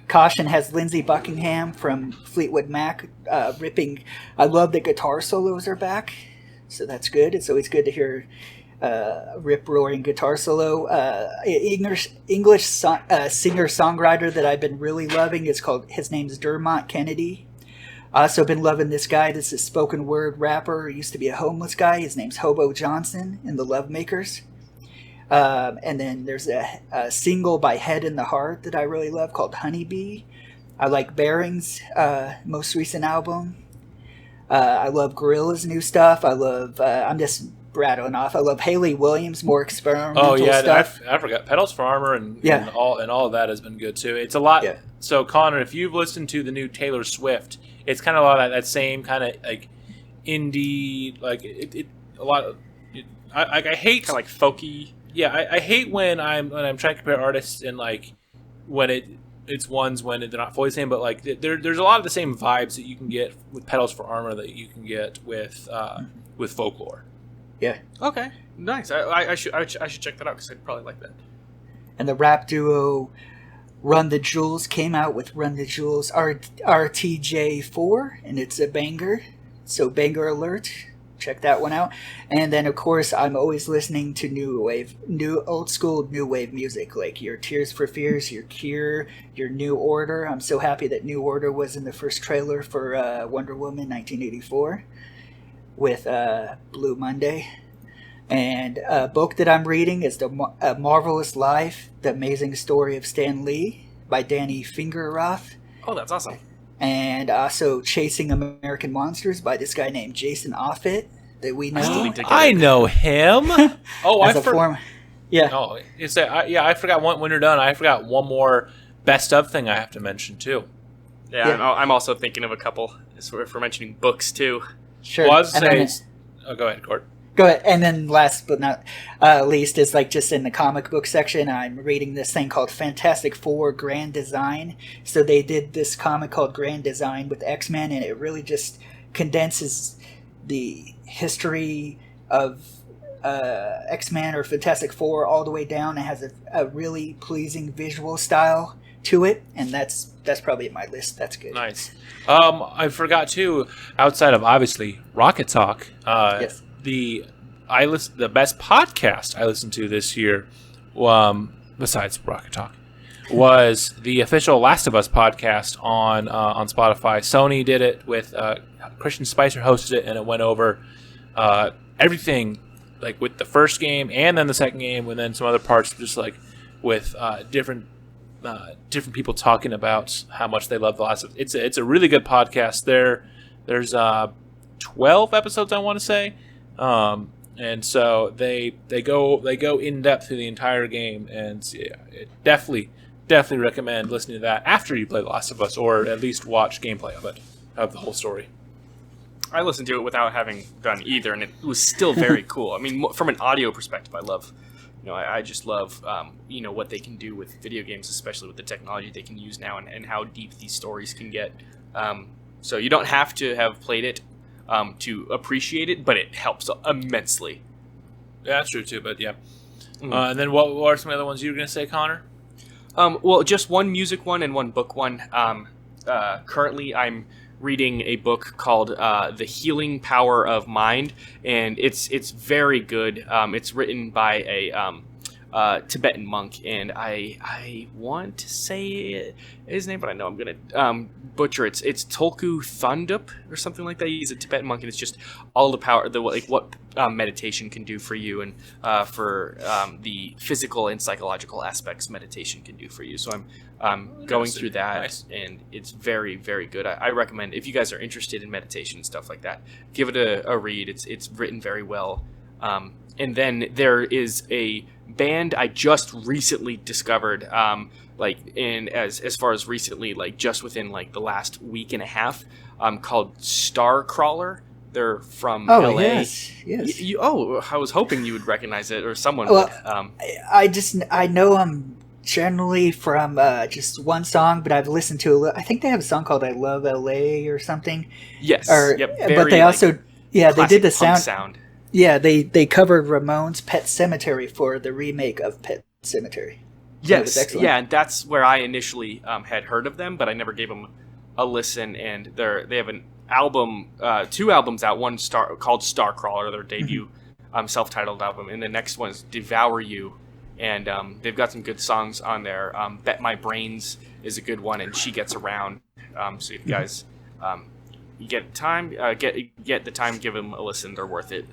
Caution has Lindsey Buckingham from Fleetwood Mac ripping. I love the guitar solos are back. so that's good. It's always good to hear rip-roaring guitar solo. English singer-songwriter that I've been really loving is his name's Dermot Kennedy. Also been loving this guy. This is a spoken word rapper. He used to be a homeless guy. His name's Hobo Johnson in the Love Makers. And then there's a single by Head in the Heart that I really love called Honeybee. I like Bearings' most recent album. I love Gorilla's new stuff. I love, I'm just rattling off. I love Haley Williams' more experimental stuff. I forgot Pedals for Armor and all of that has been good too. It's a lot. Yeah. So Connor, if you've listened to the new Taylor Swift, it's kind of a lot of that same kind of like indie, like a lot of. I hate kind of like folky. Yeah, I hate when I'm trying to compare artists and like when it's ones when they're not fully the same, but like there's a lot of the same vibes that you can get with Pedals for Armor that you can get with Folklore. Yeah. Okay. Nice. I should check that out because I'd probably like that. And the rap duo Run the Jewels came out with Run the Jewels RTJ4, and it's a banger. So banger alert. Check that one out. And then, of course, I'm always listening to old school new wave music, like your Tears for Fears, your Cure, your New Order. I'm so happy that New Order was in the first trailer for Wonder Woman 1984 with Blue Monday. And a book that I'm reading is A Marvelous Life, The Amazing Story of Stan Lee by Danny Fingeroth. Oh, that's awesome. And also Chasing American Monsters by this guy named Jason Offit that we know. I know him. Oh, I forgot. Yeah. Oh, I forgot one. When you're done, I forgot one more best of thing I have to mention too. Yeah. I'm also thinking of a couple for mentioning books too. Sure. Well, I was saying. Go ahead, Court. Go ahead. And then last but not least is like just in the comic book section, I'm reading this thing called Fantastic Four Grand Design. So they did this comic called Grand Design with X-Men, and it really just condenses the history of X-Men or Fantastic Four all the way down. It has a really pleasing visual style to it, and that's probably my list. That's good. Nice. I forgot too, outside of obviously Rocket Talk, yes. The best podcast I listened to this year, besides Rocket Talk, was the official Last of Us podcast on Spotify. Sony did it with Christian Spicer hosted it, and it went over everything, like with the first game and then the second game, and then some other parts, just like with different people talking about how much they love the Last of Us. It's a really good podcast. There's 12 episodes, I want to say. And so they go in depth through the entire game, and it definitely recommend listening to that after you play The Last of Us, or at least watch gameplay of the whole story. I listened to it without having done either, and it was still very cool. I mean, from an audio perspective, I love, I just love, what they can do with video games, especially with the technology they can use now, and how deep these stories can get. So you don't have to have played it to appreciate it, but it helps immensely. Yeah, that's true too. But yeah, and then what are some other ones you were going to say, Connor? Well, just one music one and one book one. Currently, I'm reading a book called "The Healing Power of Mind," and it's very good. It's written by a Tibetan monk, and I want to say his name, but I know I'm gonna butcher it. It's Tolku Thondup or something like that. He's a Tibetan monk, and it's just all the power, what meditation can do for you, and for the physical and psychological aspects meditation can do for you. So I'm going through that, nice. And it's very, very good. I recommend, if you guys are interested in meditation and stuff like that, give it a read. It's written very well. And then there is a band I just recently discovered, as far as recently, like just within like the last week and a half, called Starcrawler. They're from LA. Yes. I was hoping you would recognize it, or someone would. I know them generally from just one song, but I've listened to I think they have a song called "I Love LA" or something. Yes. But they also they did the sound. Yeah, they covered Ramones' Pet Cemetery for the remake of Pet Cemetery. Yes, yeah, and that's where I initially had heard of them, but I never gave them a listen. And they have album, 2 albums out. One called Starcrawler, their debut self-titled album, and the next one is Devour You. And they've got some good songs on there. Bet My Brains is a good one, and She Gets Around. So if you guys you get time, get the time, give them a listen. They're worth it.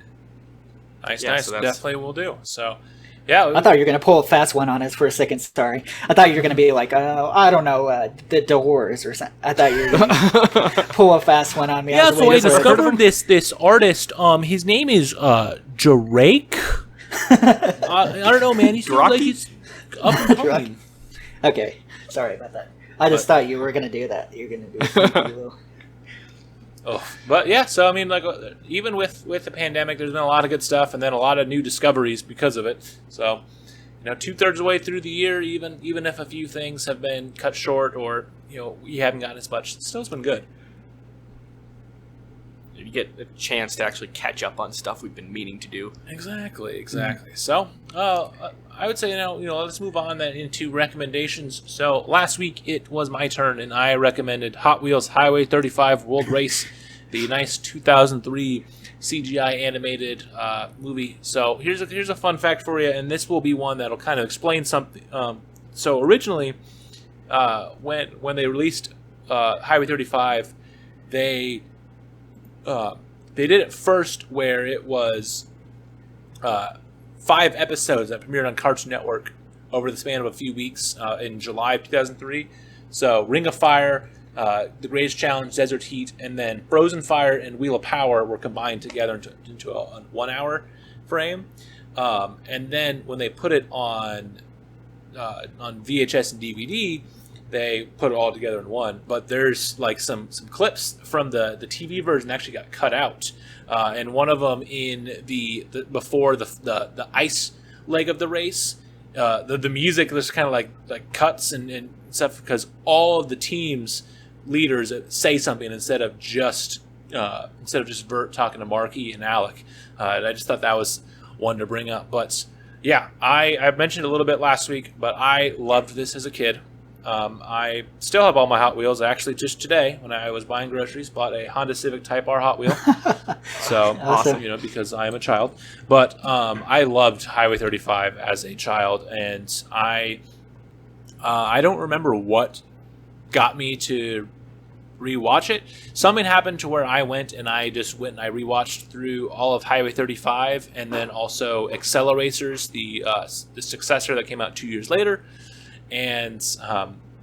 Nice. So definitely will do. So, yeah. I thought you were going to pull a fast one on us for a second. Sorry. I thought you were going to be like, I don't know, The Doors or something. I thought you were going to pull a fast one on me. Yeah, so I discovered this artist. His name is Drake. I don't know, man. He seems like he's up and coming. Okay. Sorry about that. I just thought you were going to do that. You're going to do it. But yeah, so I mean, like, even with the pandemic, there's been a lot of good stuff, and then a lot of new discoveries because of it. So, 2/3 of the way through the year, even if a few things have been cut short, or we haven't gotten as much, it still's been good. You get a chance to actually catch up on stuff we've been meaning to do. Exactly. So, I would say let's move on then into recommendations. So last week it was my turn, and I recommended Hot Wheels Highway 35 World Race, the nice 2003 CGI animated movie. So here's a fun fact for you, and this will be one that'll kind of explain something. So originally, when they released Highway 35, they did it first where it was 5 episodes that premiered on Cartoon Network over the span of a few weeks in July of 2003. So Ring of Fire, The Greatest Challenge, Desert Heat, and then Frozen Fire and Wheel of Power were combined together into a 1-hour frame. And then when they put it on VHS and DVD, they put it all together in one. But there's like some clips from the TV version actually got cut out. And one of them in the before the ice leg of the race, the music just kind of like cuts and stuff, because all of the team's leaders say something instead of just Vert talking to Marky and Alec. And I just thought that was one to bring up. But yeah, I mentioned a little bit last week, but I loved this as a kid. I still have all my Hot Wheels. I actually just today, when I was buying groceries, bought a Honda Civic Type R Hot Wheel. So awesome, because I am a child. But I loved Highway 35 as a child, and I don't remember what got me to rewatch it. Something happened to where I went and I rewatched through all of Highway 35, and then also Acceleracers, the successor that came out 2 years later. And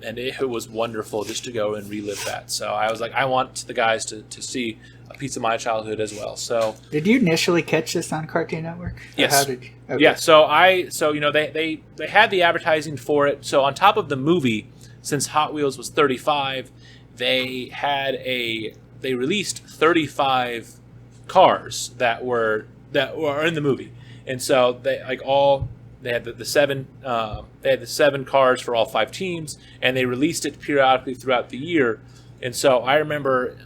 it was wonderful just to go and relive that. So I was like, I want the guys to see a piece of my childhood as well. So did you initially catch this on Cartoon Network? Yes. How did you? Okay. Yeah. So they had the advertising for it. So on top of the movie, since Hot Wheels was 35, they released 35 cars that were in the movie, and so they had the 7 cars for all 5 teams, and they released it periodically throughout the year. And so I remember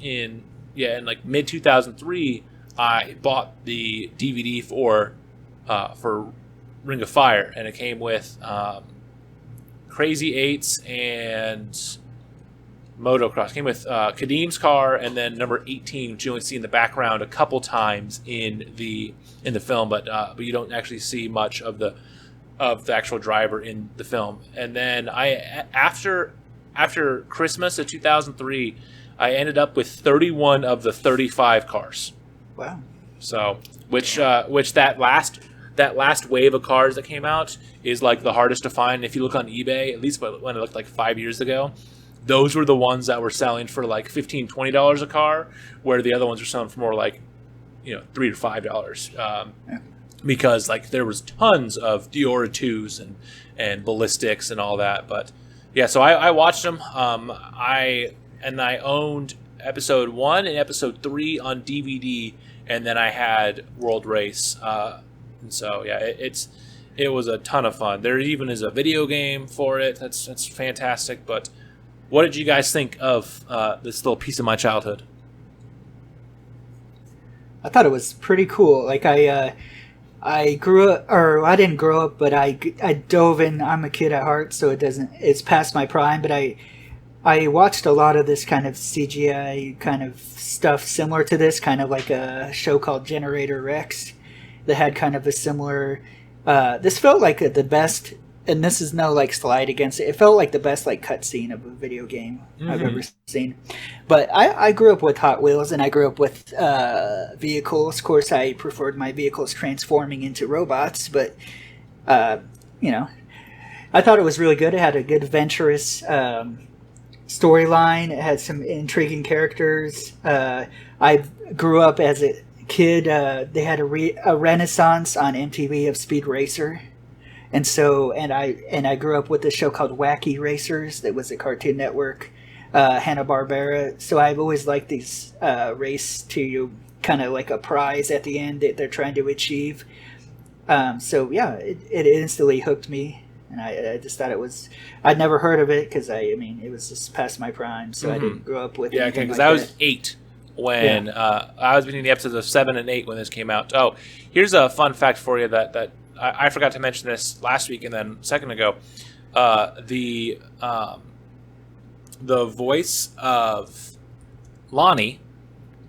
in like mid 2003, I bought the DVD for Ring of Fire, and it came with Crazy Eights and Motocross. It came with Kadim's car, and then number 18, which you only see in the background a couple times in the film, but you don't actually see much of the actual driver in the film. And then after Christmas of 2003, I ended up with 31 of the 35 cars. Wow. So which that last wave of cars that came out is like the hardest to find. If you look on eBay, at least when it looked like 5 years ago, those were the ones that were selling for like $15, $20 a car, where the other ones were selling for more like $3 to $5. Because like there was tons of Diora 2s and ballistics and all that. But yeah, so I watched them. I owned episode 1 and episode 3 on DVD, and then I had World Race. And so yeah, it was a ton of fun. There even is a video game for it. That's fantastic. But what did you guys think of this little piece of my childhood? I thought it was pretty cool. Like I grew up, or I didn't grow up, but I dove in. I'm a kid at heart, so it's past my prime. But I watched a lot of this kind of CGI kind of stuff similar to this, kind of like a show called Generator Rex that had kind of a similar. This felt like the best, and this is no like slide against it. It felt like the best like cutscene of a video game I've ever seen. But I grew up with Hot Wheels, and I grew up with vehicles. Of course, I preferred my vehicles transforming into robots, but you know, I thought it was really good. It had a good adventurous storyline. It had some intriguing characters. I grew up as a kid. They had a renaissance on MTV of Speed Racer, and I grew up with a show called Wacky Racers that was a Cartoon Network, Hanna-Barbera. So I've always liked these race to kind of like a prize at the end that they're trying to achieve. So yeah, it instantly hooked me. And I just thought it was... I'd never heard of it because, I mean, it was just past my prime, so I didn't grow up with it. Yeah, because I was 8 when... I was between the episodes of 7 and 8 when this came out. Oh, here's a fun fact for you that I forgot to mention this last week and then a second ago. The voice of Lonnie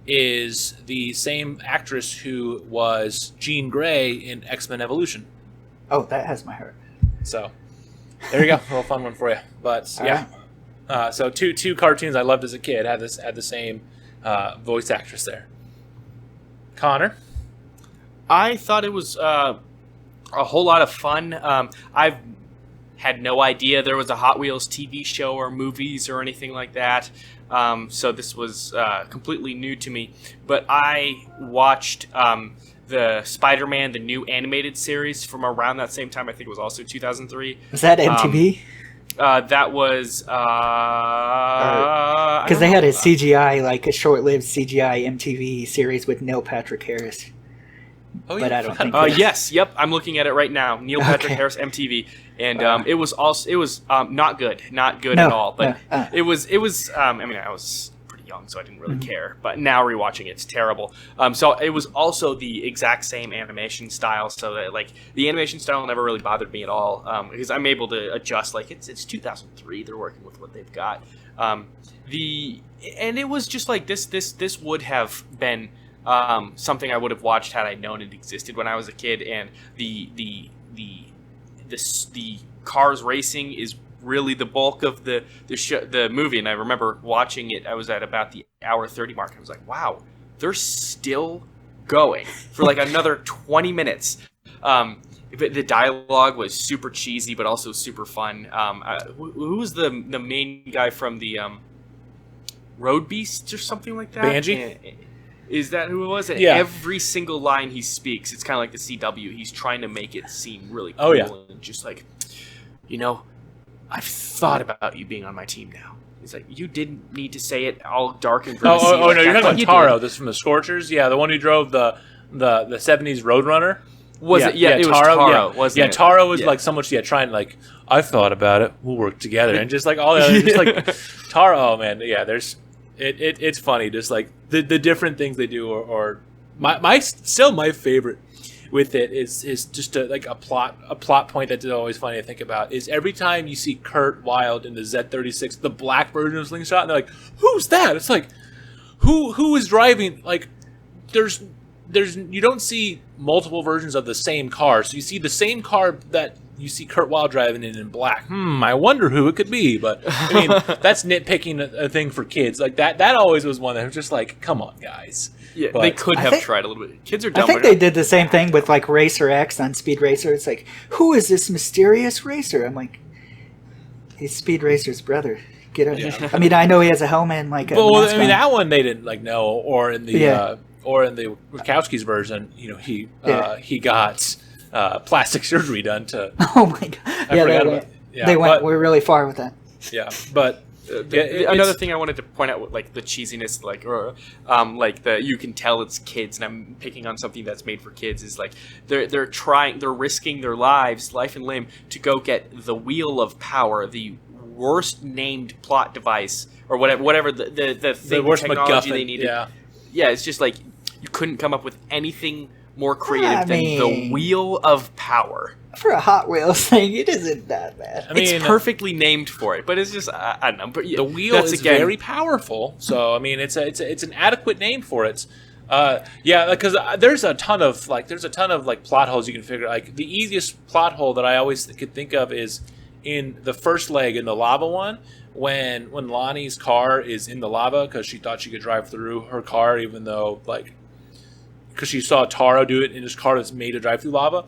is the same actress who was Jean Grey in X-Men Evolution. Oh, that has my heart. So, there you go, a little fun one for you. But yeah, so two cartoons I loved as a kid had the same voice actress there. Connor, I thought it was a whole lot of fun. I've had no idea there was a Hot Wheels TV show or movies or anything like that. So this was completely new to me. But I watched the Spider-Man, the new animated series from around that same time. I think it was also 2003. Was that MTV? That was... Because they had a CGI, like a short-lived CGI MTV series with Neil Patrick Harris. Oh, but yeah. I don't think... yes, yep, I'm looking at it right now. Neil Patrick Harris MTV. And it was not good. Not good at all. But it was I mean, I was pretty young, so I didn't really care. But now rewatching it's terrible. So it was also the exact same animation style, so that like the animation style never really bothered me at all, because I'm able to adjust. Like it's 2003, they're working with what they've got. And it was just like this would have been something I would have watched had I known it existed when I was a kid. And the cars racing is really the bulk of the movie. And I remember watching it. I was at about the hour 30 mark. I was like, wow, they're still going for like another 20 minutes. The dialogue was super cheesy, but also super fun. Who was the main guy from the Road Beasts or something like that? Banji? Is that who it was? And yeah. Every single line he speaks, it's kind of like the CW. He's trying to make it seem really cool. And just like, I've thought about you being on my team now. He's like, you didn't need to say it all dark and gritty. No, you're talking about Taro. This is from the Scorchers? Yeah, the one who drove the 70s Roadrunner. Was it? Yeah, it was Taro, wasn't it? Yeah, Taro was like so much, trying like, I've thought about it. We'll work together. And just like all the other, just like, Taro, oh man, yeah, there's... It's funny, just like the different things they do, or my favorite with it is just a plot point that's always funny to think about is every time you see Kurt Wilde in the Z36, the black version of Slingshot, and they're like, who's that? It's like, who is driving? Like, there's you don't see multiple versions of the same car, so you see the same car that you see Kurt Wilde driving in black. I wonder who it could be. But I mean, that's nitpicking a thing for kids. Like that always was one that was just like, come on, guys. Yeah, but they could have tried a little bit. Kids are dumb. I think they did the same thing with like Racer X on Speed Racer. It's like, who is this mysterious racer? I'm like, he's Speed Racer's brother. Get it? Yeah. I mean, I know he has a helmet and like. Well, I mean, that one they didn't like know, or in the Wachowski's version, he got. Plastic surgery done to. Oh my god! We're really far with that. Yeah, but another thing I wanted to point out, with, like the cheesiness, you can tell it's kids, and I'm picking on something that's made for kids. Is like they're risking their lives, life and limb, to go get the Wheel of Power, the worst named plot device or whatever the thing, the worst technology MacGuffin, they needed. Yeah, it's just like you couldn't come up with anything more creative than the Wheel of Power. For a Hot Wheels thing, it isn't that bad. I mean, it's perfectly named for it, but it's just I don't know. But the wheel is very powerful, so I mean, it's an adequate name for it. Because there's a ton of plot holes you can figure. Like the easiest plot hole that I always could think of is in the first leg in the lava one, when Lonnie's car is in the lava because she thought she could drive through her car, even though because she saw Taro do it in his car that's made to drive through lava.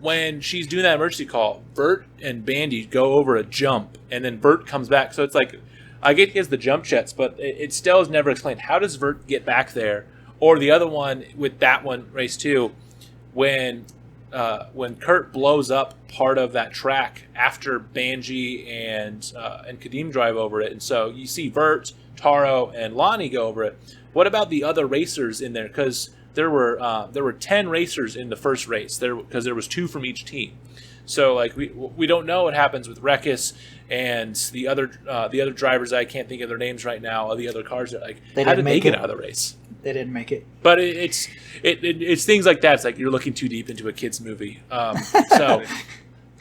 When she's doing that emergency call, Bert and Bandy go over a jump, and then Bert comes back. So it's like, I get he has the jump jets, but it still is never explained. How does Bert get back there? Or the other one with that one, race 2, when Kurt blows up part of that track after Banji and Kadeem drive over it, and so you see Bert, Taro, and Lonnie go over it. What about the other racers in there? Because there were 10 racers in the first race because there was 2 from each team. So like we don't know what happens with Rekis and the other drivers. I can't think of their names right now. The other cars that how did they get out of the race? They didn't make it. But it's things like that. It's like you're looking too deep into a kids movie. So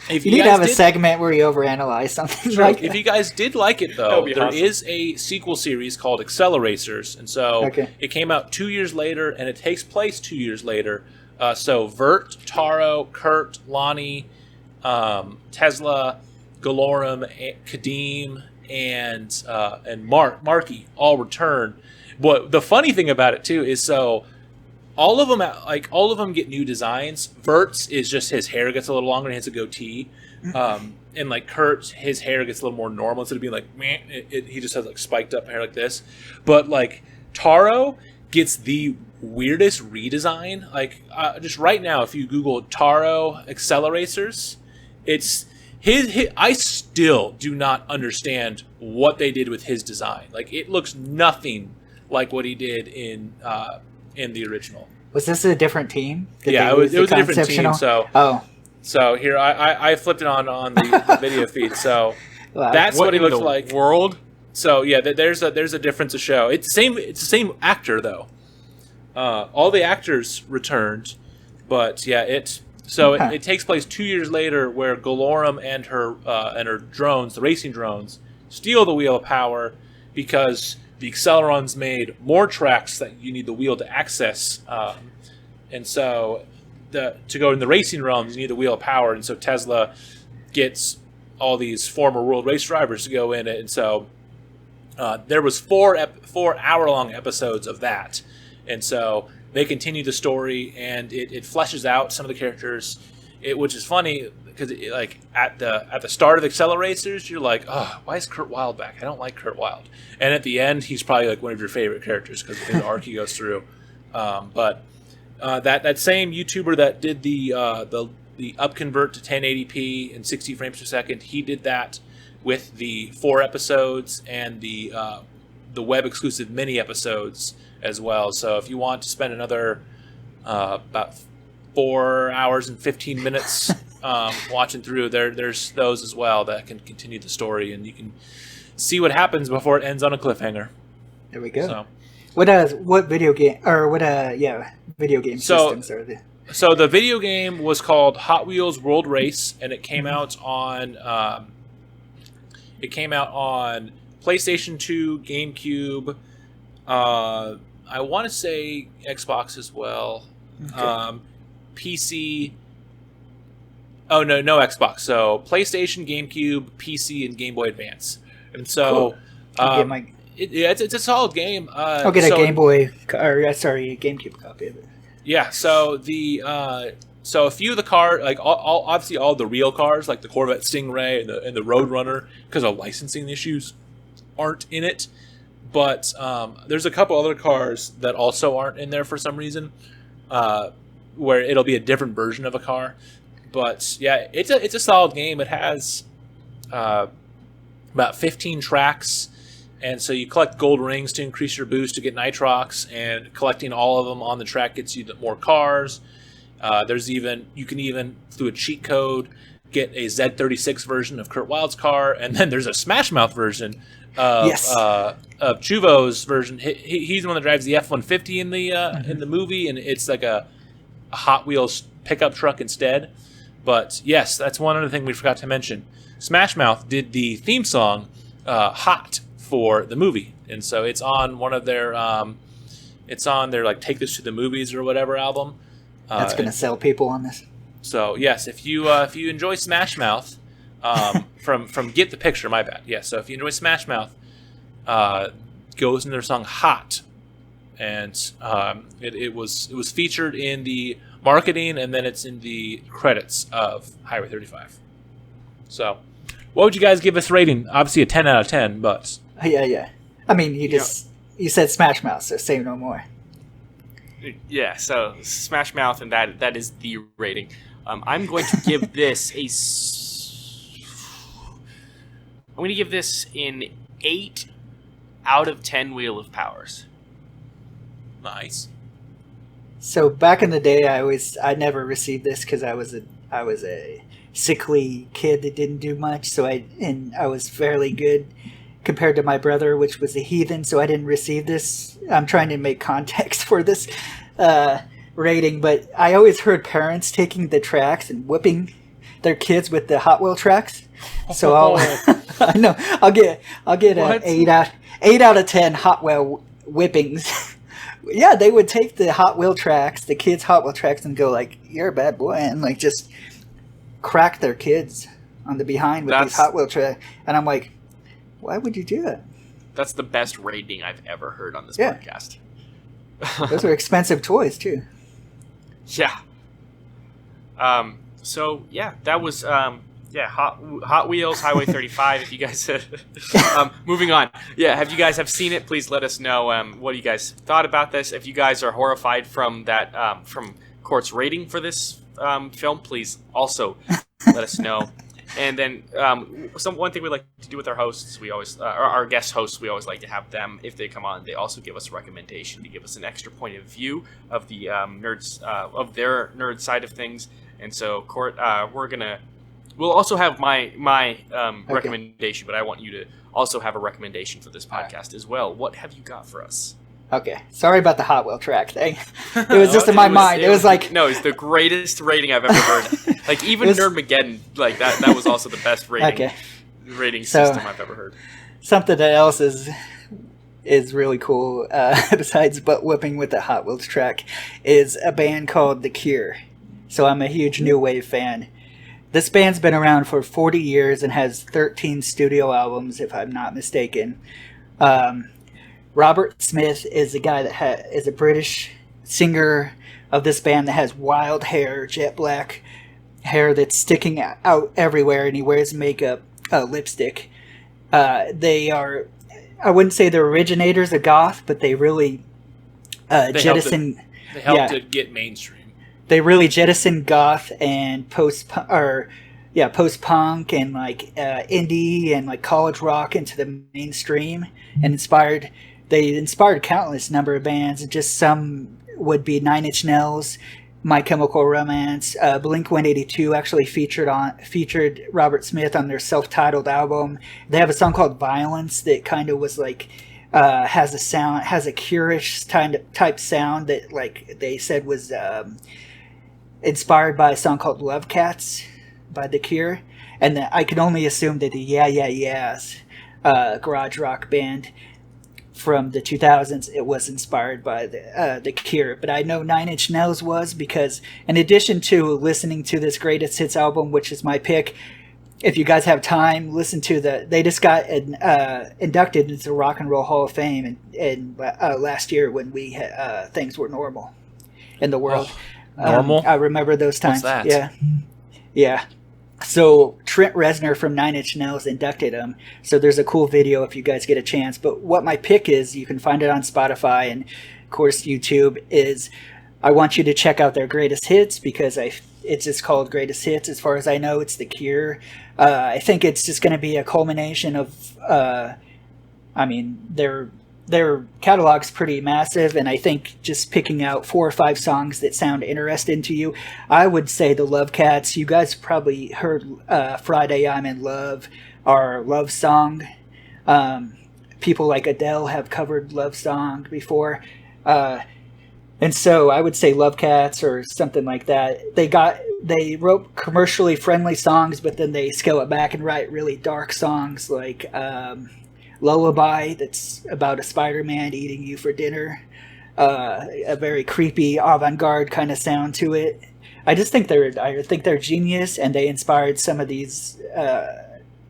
if you need to have a segment where you overanalyze something like that. If you guys did like it, though, there is a sequel series called Acceleracers, and so it came out 2 years later, and it takes place 2 years later. So Vert, Taro, Kurt, Lonnie, Tesla, Galorum, Kadeem, and Marky all return. But the funny thing about it too is all of them get new designs. Vert's is just his hair gets a little longer and he has a goatee. And like Kurt's, his hair gets a little more normal instead of being like meh, he just has like spiked up hair like this. But like Taro gets the weirdest redesign. Like just right now, if you Google Taro Acceleracers, it's his. I still do not understand what they did with his design. Like it looks nothing like what he did in the original. Was this a different team? It was a different team. So here I flipped it on the video feed. So that's what he looks like. World. So yeah, there's a difference to show. It's the same actor though. All the actors returned, but yeah, it takes place 2 years later, where Galorum and her drones, the racing drones, steal the Wheel of Power because the Accelerons made more tracks that you need the wheel to access, and so to go in the racing realms, you need the Wheel of Power, and so Tesla gets all these former world race drivers to go in it, and so there was 4 hour-long episodes of that, and so they continue the story, and it fleshes out some of the characters, which is funny because like at the start of Acceleracers, you're like, oh, why is Kurt Wilde back? I don't like Kurt Wilde. And at the end, he's probably like one of your favorite characters because of the arc he goes through. But that same YouTuber that did the upconvert to 1080p and 60 frames per second, he did that with the 4 episodes and the web exclusive mini episodes as well. So if you want to spend another about 4 hours and 15 minutes watching through, there's those as well that can continue the story, and you can see what happens before it ends on a cliffhanger. There we go. So, what video game video game systems are there? So the video game was called Hot Wheels World Race, and it came out on PlayStation 2, GameCube. I want to say Xbox as well. Okay. PC. Oh no Xbox. So PlayStation, GameCube, PC, and Game Boy Advance. And so it's a solid game. I'll get a Game Boy GameCube copy of it. Yeah. So so a few of the cars, like obviously all the real cars, like the Corvette Stingray and the Roadrunner, because of licensing issues, aren't in it. But there's a couple other cars that also aren't in there for some reason, where it'll be a different version of a car. But yeah, it's a solid game. It has about 15 tracks, and so you collect gold rings to increase your boost to get nitrox, and collecting all of them on the track gets you more cars. You can even through a cheat code get a Z36 version of Kurt Wild's car, and then there's a Smash Mouth version of Chuvo's version. He's the one that drives the F-150 in the movie, and it's like a Hot Wheels pickup truck instead. But yes, that's one other thing we forgot to mention. Smash Mouth did the theme song "Hot" for the movie, and so it's on one of their it's on their like "Take This to the Movies" or whatever album. That's gonna sell people on this. So yes, if you enjoy Smash Mouth, from Get the Picture, my bad. Yeah, so if you enjoy Smash Mouth, go listen to their song "Hot," and it was featured in the marketing, and then it's in the credits of Highway 35. So, what would you guys give this rating? Obviously a 10 out of 10, but yeah. I mean, you said Smash Mouth, so say no more. Yeah, so Smash Mouth, and that is the rating. I'm going to give this I'm going to give this an 8 out of 10 Wheel of Powers. Nice. So back in the day, I never received this because I was a sickly kid that didn't do much. So I was fairly good compared to my brother, which was a heathen. So I didn't receive this. I'm trying to make context for this rating, but I always heard parents taking the tracks and whipping their kids with the Hot Wheel tracks. So I'll get an 8 out of 10 Hot Wheel whippings. Yeah, they would take the Hot Wheel tracks, the kids' Hot Wheel tracks, and go like, "You're a bad boy," and like just crack their kids on the behind with these Hot Wheel tracks. And I'm like, why would you do that? That's the best rating I've ever heard on this podcast. Those are expensive toys too. Yeah. So yeah, that was Hot Wheels Highway 35. If you guys moving on, have you guys have seen it? Please let us know what you guys thought about this. If you guys are horrified from that from Court's rating for this film, please also let us know. And then one thing we like to do with our hosts, we always our guest hosts, we always like to have them, if they come on, they also give us a recommendation to give us an extra point of view of the nerds of their nerd side of things. And so, Court, we'll also have my recommendation, but I want you to also have a recommendation for this podcast as well. What have you got for us? Okay, sorry about the Hot Wheel track thing. It was just in my mind. It was like it's the greatest rating I've ever heard. Like even Nerdmageddon, like that was also the best rating system I've ever heard. Something else is really cool besides butt whipping with the Hot Wheels track is a band called The Cure. So I'm a huge new wave fan. This band's been around for 40 years and has 13 studio albums, if I'm not mistaken. Robert Smith is a guy that is a British singer of this band that has wild hair, jet black hair that's sticking out everywhere, and he wears makeup, lipstick. They are, I wouldn't say they're originators of goth, but they really jettison. They helped it get mainstream. They really jettison goth and post-punk and like indie and like college rock into the mainstream, and they inspired countless number of bands. Just some would be 9 Inch Nails, My Chemical Romance, Blink-182 actually featured Robert Smith on their self-titled album. They have a song called Violence that kind of was like has a Cure-ish type sound that like they said was inspired by a song called Love Cats by The Cure. And I can only assume that the Yeah Yeah Yeahs garage rock band from the 2000s, it was inspired by the Cure. But I know 9 Inch Nails was, because in addition to listening to this greatest hits album, which is my pick, if you guys have time, listen to they just got inducted into the Rock and Roll Hall of Fame in last year when things were normal in the world. Normal? I remember those times. What's that? Yeah. So Trent Reznor from 9 Inch Nails inducted him. So there's a cool video if you guys get a chance. But what my pick is, you can find it on Spotify and, of course, YouTube, is I want you to check out their greatest hits, because it's just called Greatest Hits. As far as I know, it's The Cure. I think it's just going to be a culmination of, they're their catalog's pretty massive, and I think just picking out 4 or 5 songs that sound interesting to you, I would say the Love Cats. You guys probably heard Friday I'm in Love, our love song. People like Adele have covered Love Song before. And so I would say Love Cats or something like that. They wrote commercially friendly songs, but then they scale it back and write really dark songs like Lullaby, that's about a Spider-Man eating you for dinner. A very creepy avant-garde kind of sound to it. I think they're genius, and they inspired some of these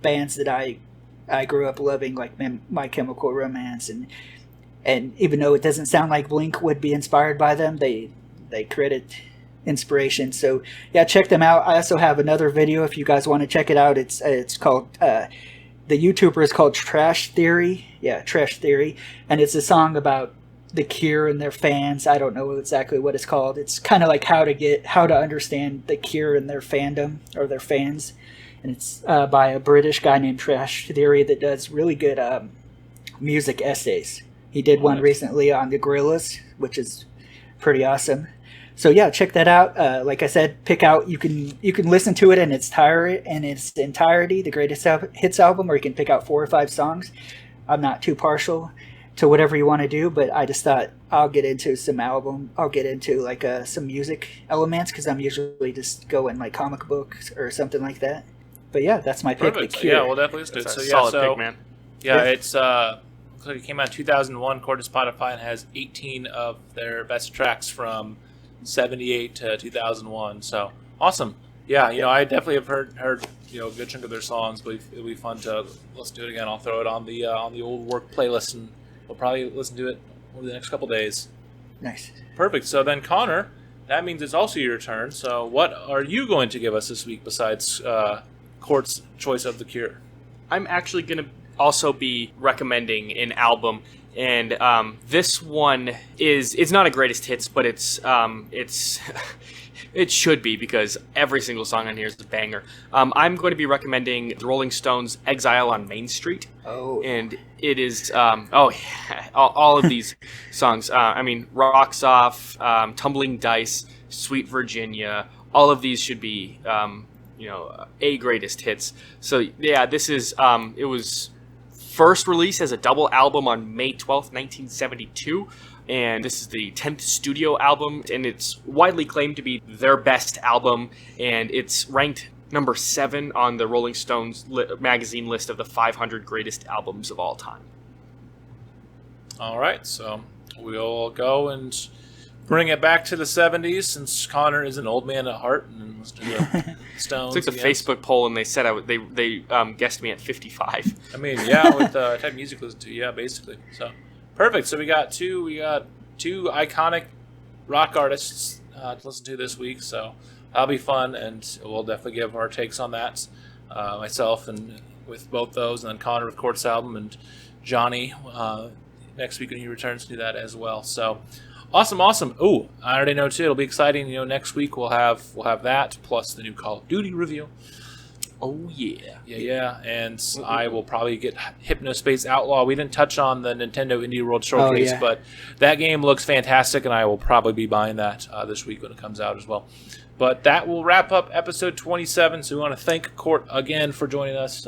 bands that I grew up loving, like My Chemical Romance, and even though it doesn't sound like Blink would be inspired by them, they credit inspiration. So yeah, check them out. I also have another video if you guys want to check it out. It's called the YouTuber is called Trash Theory. Yeah, Trash Theory, and it's a song about The Cure and their fans. I don't know exactly what it's called. It's kind of like how to understand The Cure and their fandom or their fans. And it's by a British guy named Trash Theory that does really good music essays. He did one recently on the Gorillaz, which is pretty awesome. So yeah, check that out. Like I said, pick out. You can listen to it in its entirety, the Greatest Hits album, or you can pick out 4 or 5 songs. I'm not too partial to whatever you want to do, but I just thought I'll get into I'll get into like some music elements, because I'm usually just going like comic books or something like that. But yeah, that's my pick. Perfect. Yeah, we'll definitely listen to it. So yeah, solid pick, man. Yeah, it's looks like it came out in 2001, according to Spotify, and has 18 of their best tracks from 78 to 2001. So awesome. Yeah, I definitely have heard a good chunk of their songs, but it'll be fun to listen to it again. I'll throw it on the old work playlist, and we'll probably listen to it over the next couple days. Nice. Perfect. So then, Connor, that means it's also your turn. So what are you going to give us this week besides Court's choice of The Cure? I'm actually going to also be recommending an album, and this one it's not a greatest hits, but it's it should be, because every single song on here is a banger. I'm going to be recommending the Rolling Stones' "Exile on Main Street." Oh, and it is all of these songs. "Rocks Off," "Tumbling Dice," "Sweet Virginia." All of these should be a greatest hits. So yeah, this is it was first released as a double album on May 12th, 1972, and this is the 10th studio album, and it's widely claimed to be their best album, and it's ranked number 7 on the Rolling Stones magazine list of the 500 greatest albums of all time. All right, so we'll go and bring it back to the 70s, since Connor is an old man at heart and listens to the Stones. It's like the Facebook poll, and they said they guessed me at 55. I mean, yeah, with the type of music listen to, yeah, basically. So perfect. So we got two iconic rock artists to listen to this week. So that'll be fun, and we'll definitely give our takes on that. Myself and with both those, and then Connor with Court's album, and Johnny next week when he returns to do that as well. So. Awesome. Oh, I already know too. It'll be exciting. Next week we'll have that plus the new Call of Duty review. Oh yeah. Yeah. And I will probably get Hypnospace Outlaw. We didn't touch on the Nintendo Indie World Showcase, but that game looks fantastic, and I will probably be buying that this week when it comes out as well. But that will wrap up episode 27. So we want to thank Court again for joining us.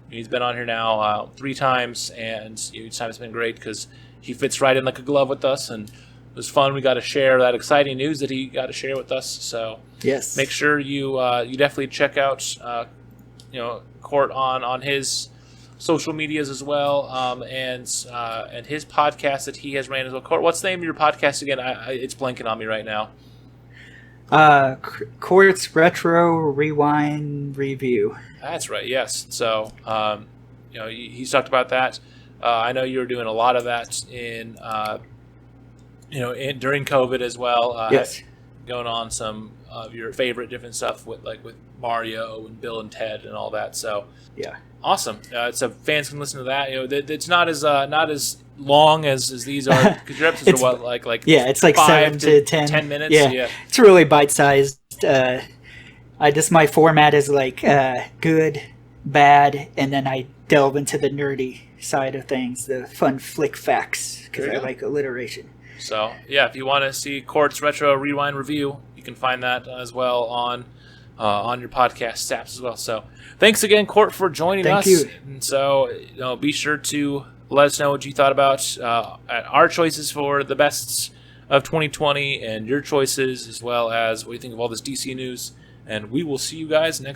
He's been on here now 3 times, and each time it's been great because he fits right in like a glove with us, and it was fun. We got to share that exciting news that he got to share with us. So yes, make sure you definitely check out Court on his social medias as well, and his podcast that he has ran as well. Court, what's the name of your podcast again? It's blanking on me right now. Court's Retro Rewind Review. That's right. Yes. So he's talked about that. I know you were doing a lot of that during COVID as well. Yes. Going on some of your favorite different stuff with Mario and Bill and Ted and all that. So yeah, awesome. So fans can listen to that. It's not as long as these are, because your episodes are like it's like 5 to 10 minutes. Yeah, it's really bite sized. My format is like good, bad, and then I delve into the nerdy side of things, the fun flick facts, because I like alliteration. So, yeah, if you want to see Court's Retro Rewind review, you can find that as well on your podcast apps as well. So, thanks again, Court, for joining us. Thank you. And so, be sure to let us know what you thought about our choices for the bests of 2020 and your choices, as well as what you think of all this DC news. And we will see you guys next